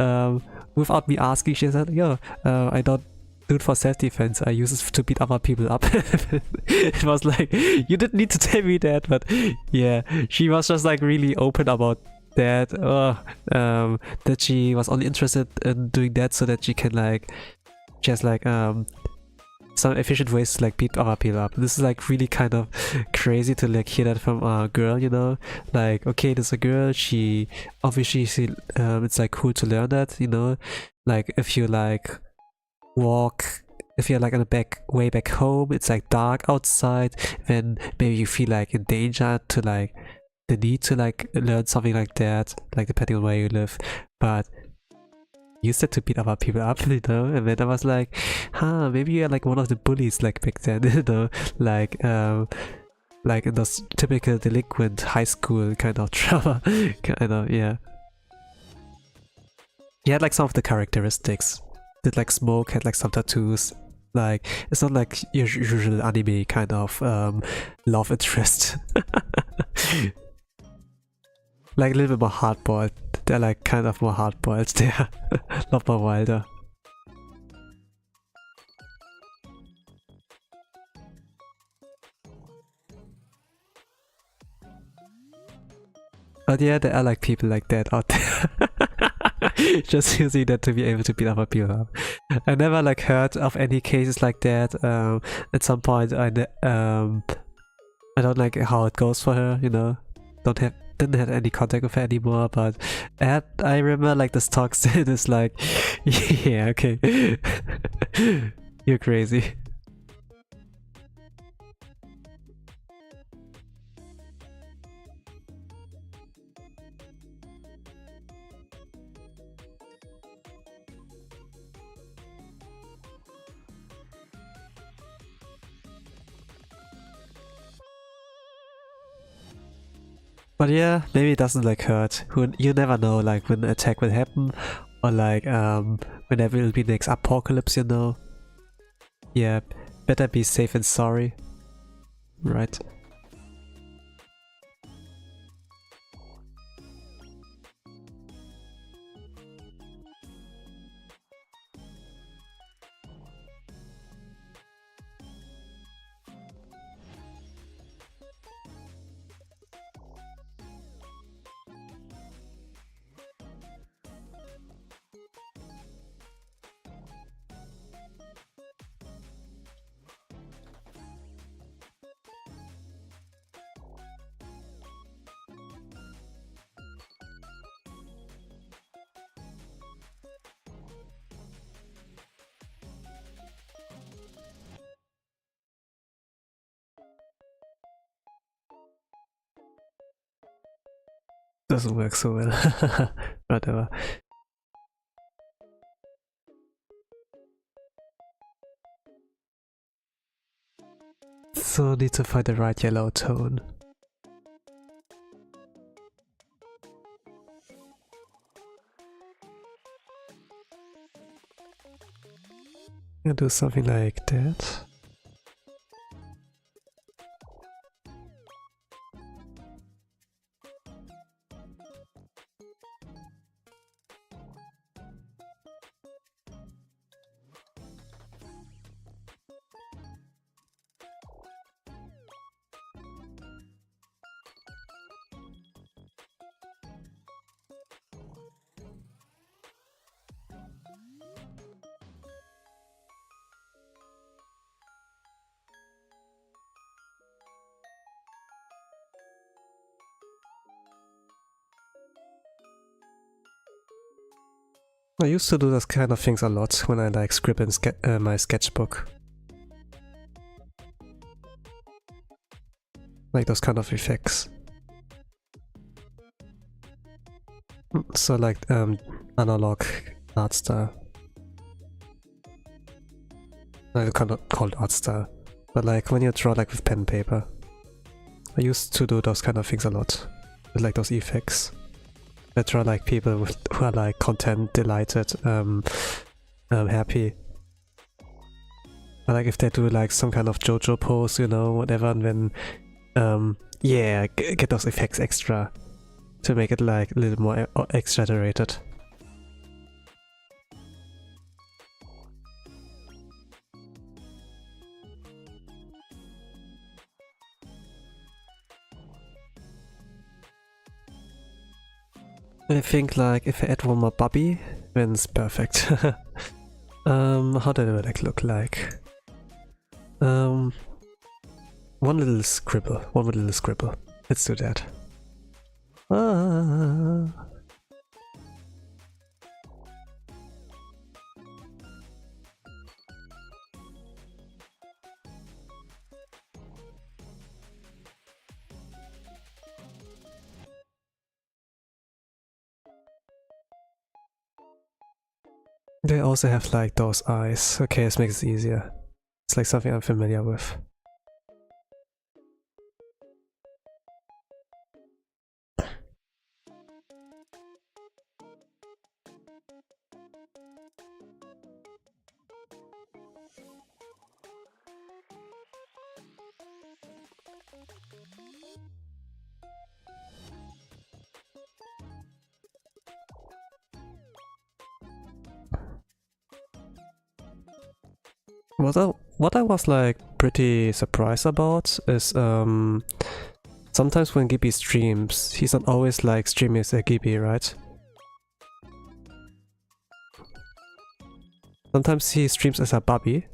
Speaker 1: without me asking, she said, yo, I don't do it for self-defense, I use it to beat other people up. It was like, you didn't need to tell me that, but yeah, she was just like really open about that, that she was only interested in doing that so that she can like, she has like some efficient ways to like beat other people up. This is like really kind of crazy to like hear that from a girl, you know, like, okay, there's a girl, she obviously it's like cool to learn that, you know, like if you like walk, if you're like on the way back home, it's like dark outside, then maybe you feel like in danger to like the need to like learn something like that, like depending on where you live, but used it to beat other people up, you know. And then I was like, huh, maybe you're like one of the bullies like back then, you know, like in those typical delinquent high school kind of trauma, kind of, yeah. He had like some of the characteristics, did like smoke, had like some tattoos, like it's not like your usual anime kind of love interest. Like a little bit more hard-boiled. They're like kind of more hard-boiled. They're a lot more wilder. But yeah, there are like people like that out there. Just using that to be able to beat other people up. I never like heard of any cases like that. At some point I don't like how it goes for her, you know. Didn't have any contact with her anymore, but I remember like this talk said it's like, yeah, okay, you're crazy. But yeah, maybe it doesn't like hurt. You never know, like when an attack will happen, or like when there will be next apocalypse, you know. Yeah, better be safe and sorry, right? Doesn't work so well. Whatever. So need to find the right yellow tone. I'll do something like that. I used to do those kind of things a lot when I like script in my sketchbook. like those kind of effects. So like analog art style. I kind of called art style, but like when you draw like with pen and paper, I used to do those kind of things a lot with like those effects. I draw like people who are like content, delighted, happy. But like if they do like some kind of JoJo pose, you know, whatever, and then yeah, get those effects extra to make it like a little more exaggerated. I think like if I add one more Bubby, then it's perfect. How did it like look like? One little scribble. Let's do that. They also have like those eyes. Okay, this makes it easier. It's like something I'm familiar with. What I was like pretty surprised about is sometimes when Gibby streams, he's not always like streaming as a Gibby, right? Sometimes he streams as a Bubby.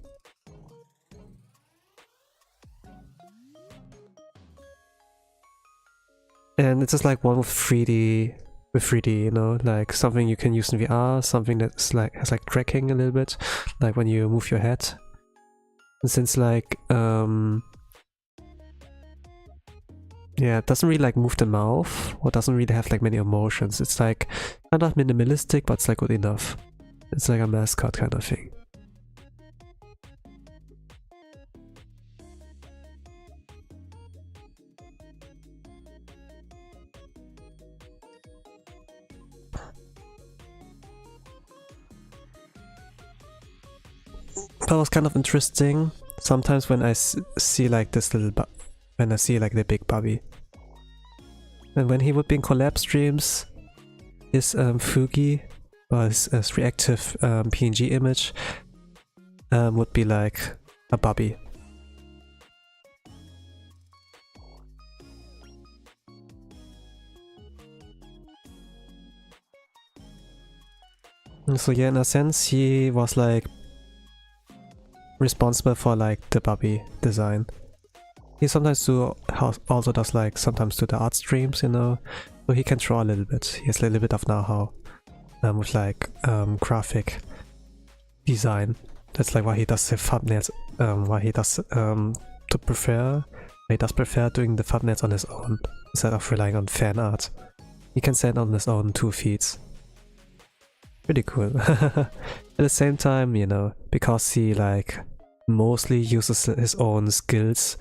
Speaker 1: And it's just like one with 3D, you know, like something you can use in VR, something that's like has like tracking a little bit, like when you move your head. And since like yeah, it doesn't really like move the mouth, or doesn't really have like many emotions. It's like kind of minimalistic, but it's like good enough. It's like a mascot kind of thing. That was kind of interesting. Sometimes when I see like this little when I see like the big Bubby, and when he would be in collab streams, his Fugi or his reactive PNG image would be like a Bubby. And so yeah, in a sense, he was like responsible for like the Bubby design. He sometimes also does like sometimes do the art streams, you know, so he can draw a little bit. He has a little bit of know-how with like graphic design. That's like why he does the thumbnails. Why he does he does prefer doing the thumbnails on his own instead of relying on fan art. He can send on his own 2 feeds. Pretty cool. At the same time, you know, because he like mostly uses his own skills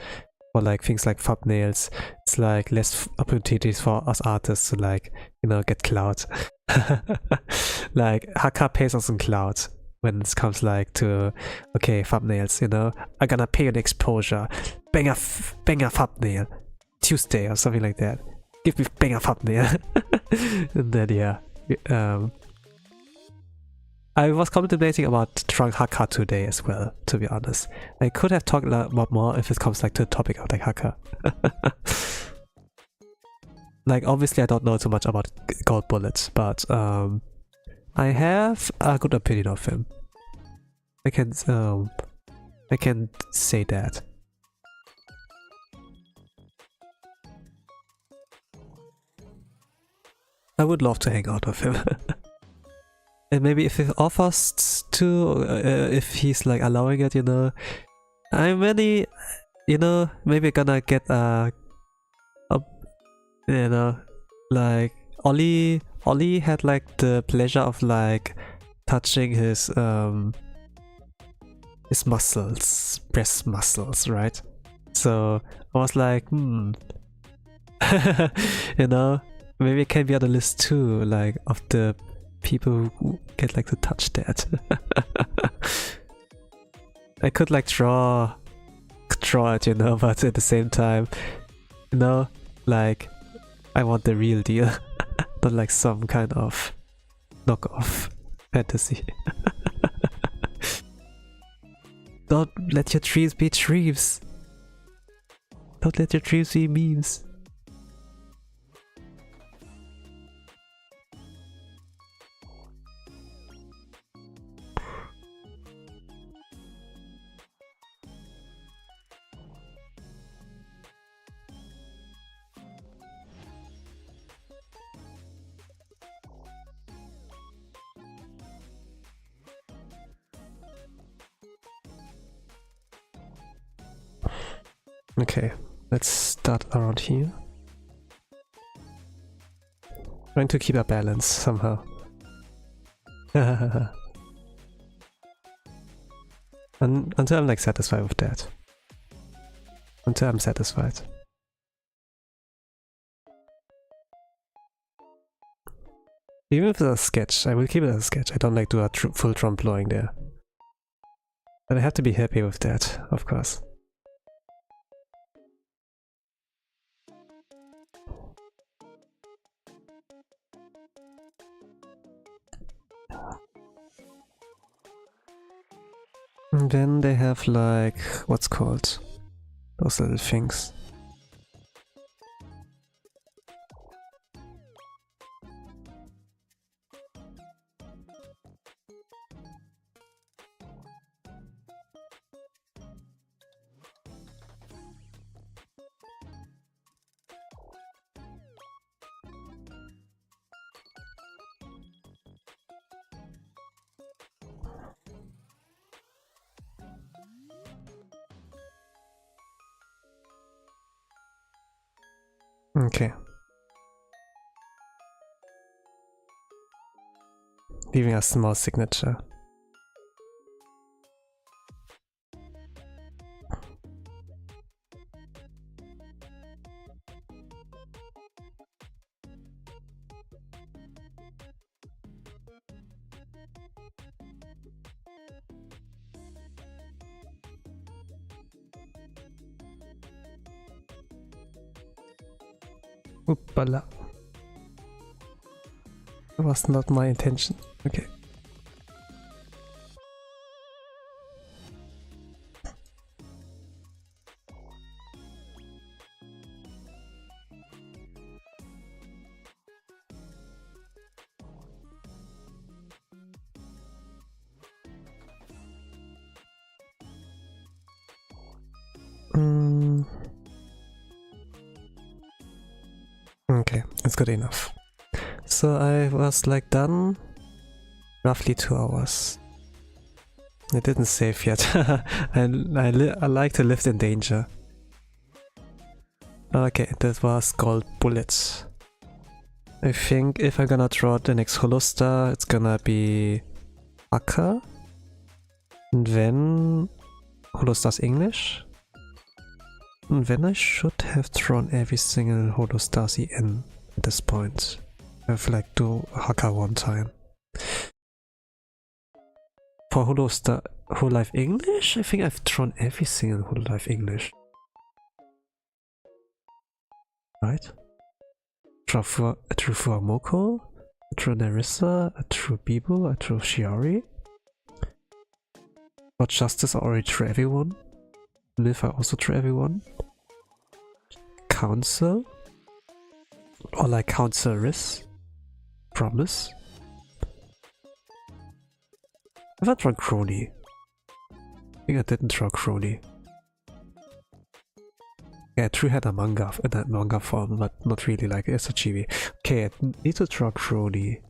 Speaker 1: for like things like thumbnails, it's like less opportunities for us artists to like, you know, get clout. Like Haka pays us in clout when it comes like to, okay, thumbnails, you know, I'm gonna pay an exposure, banger thumbnail, Tuesday or something like that. Give me banger thumbnail. And then yeah, I was contemplating about trying Haka today as well, to be honest. I could have talked a lot more if it comes like to the topic of like Haka. Like obviously I don't know too much about Goldbullet, but I have a good opinion of him. I can say that. I would love to hang out with him. And maybe if he offers to, if he's like allowing it, you know, I'm really, you know, maybe gonna get a You know, like Ollie had like the pleasure of like touching his muscles, breast muscles, right? So I was like, you know, maybe it can be on the list too, like of the people who get like to touch that. I could like draw it, you know, but at the same time, you know, like I want the real deal, not like some kind of knockoff fantasy. Don't let your dreams be dreams. Don't let your dreams be memes. Okay, let's start around here. Trying to keep a balance somehow. Until I'm like satisfied with that. Until I'm satisfied. Even if it's a sketch, I will keep it as a sketch. I don't like do a full trompe-l'oeil there. But I have to be happy with that, of course. And then they have like, what's called? Those little things. Okay. Leaving a small signature. Oopala. That was not my intention. Okay. Okay, it's good enough. So I was like done roughly 2 hours. I didn't save yet. I like to live in danger. Okay, that was Goldbullet. I think if I'm gonna draw the next Holostar, it's gonna be Akka. And then Holostars English. And then I should have drawn every single Holostars EN at this point. I've like do Haka one time. For Whole Life English, I think I've drawn every single Whole Life English. Right? I drew Fuamoko, I drew Nerissa, I drew Bibo, I drew Shiori. For Justice I already drew everyone. Liv I also drew everyone. Council. Or like Counseloress. Promise. Have I drawn Crowley? I think I didn't draw Crowley. Yeah, I drew had a manga in that manga form, but not really like it's a chibi. Okay, I need to draw Crowley.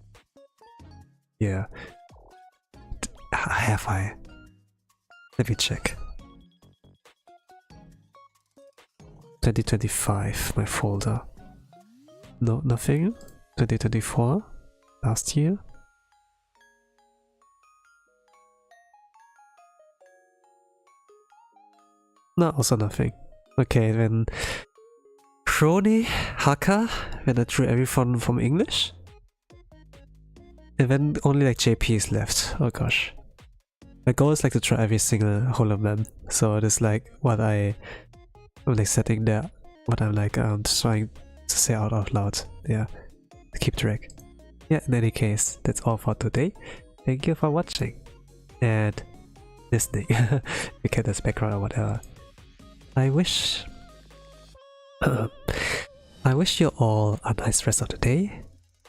Speaker 1: Yeah. Have I? Let me check. 2025, my folder. No, nothing. 2024, last year. No, also nothing. Okay, then Crony, Haka, when I drew everyone from English. And then only like JP is left. Oh gosh. My goal is like to try every single hologram. So it is like what I'm like setting there, what I'm like trying to say out loud. Yeah, to keep track. Yeah, in any case, that's all for today. Thank you for watching and listening. You get this background or whatever. I wish you all a nice rest of the day,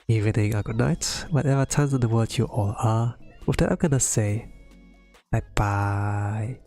Speaker 1: evening or good night, whatever times in the world you all are. With that, I'm gonna say bye bye.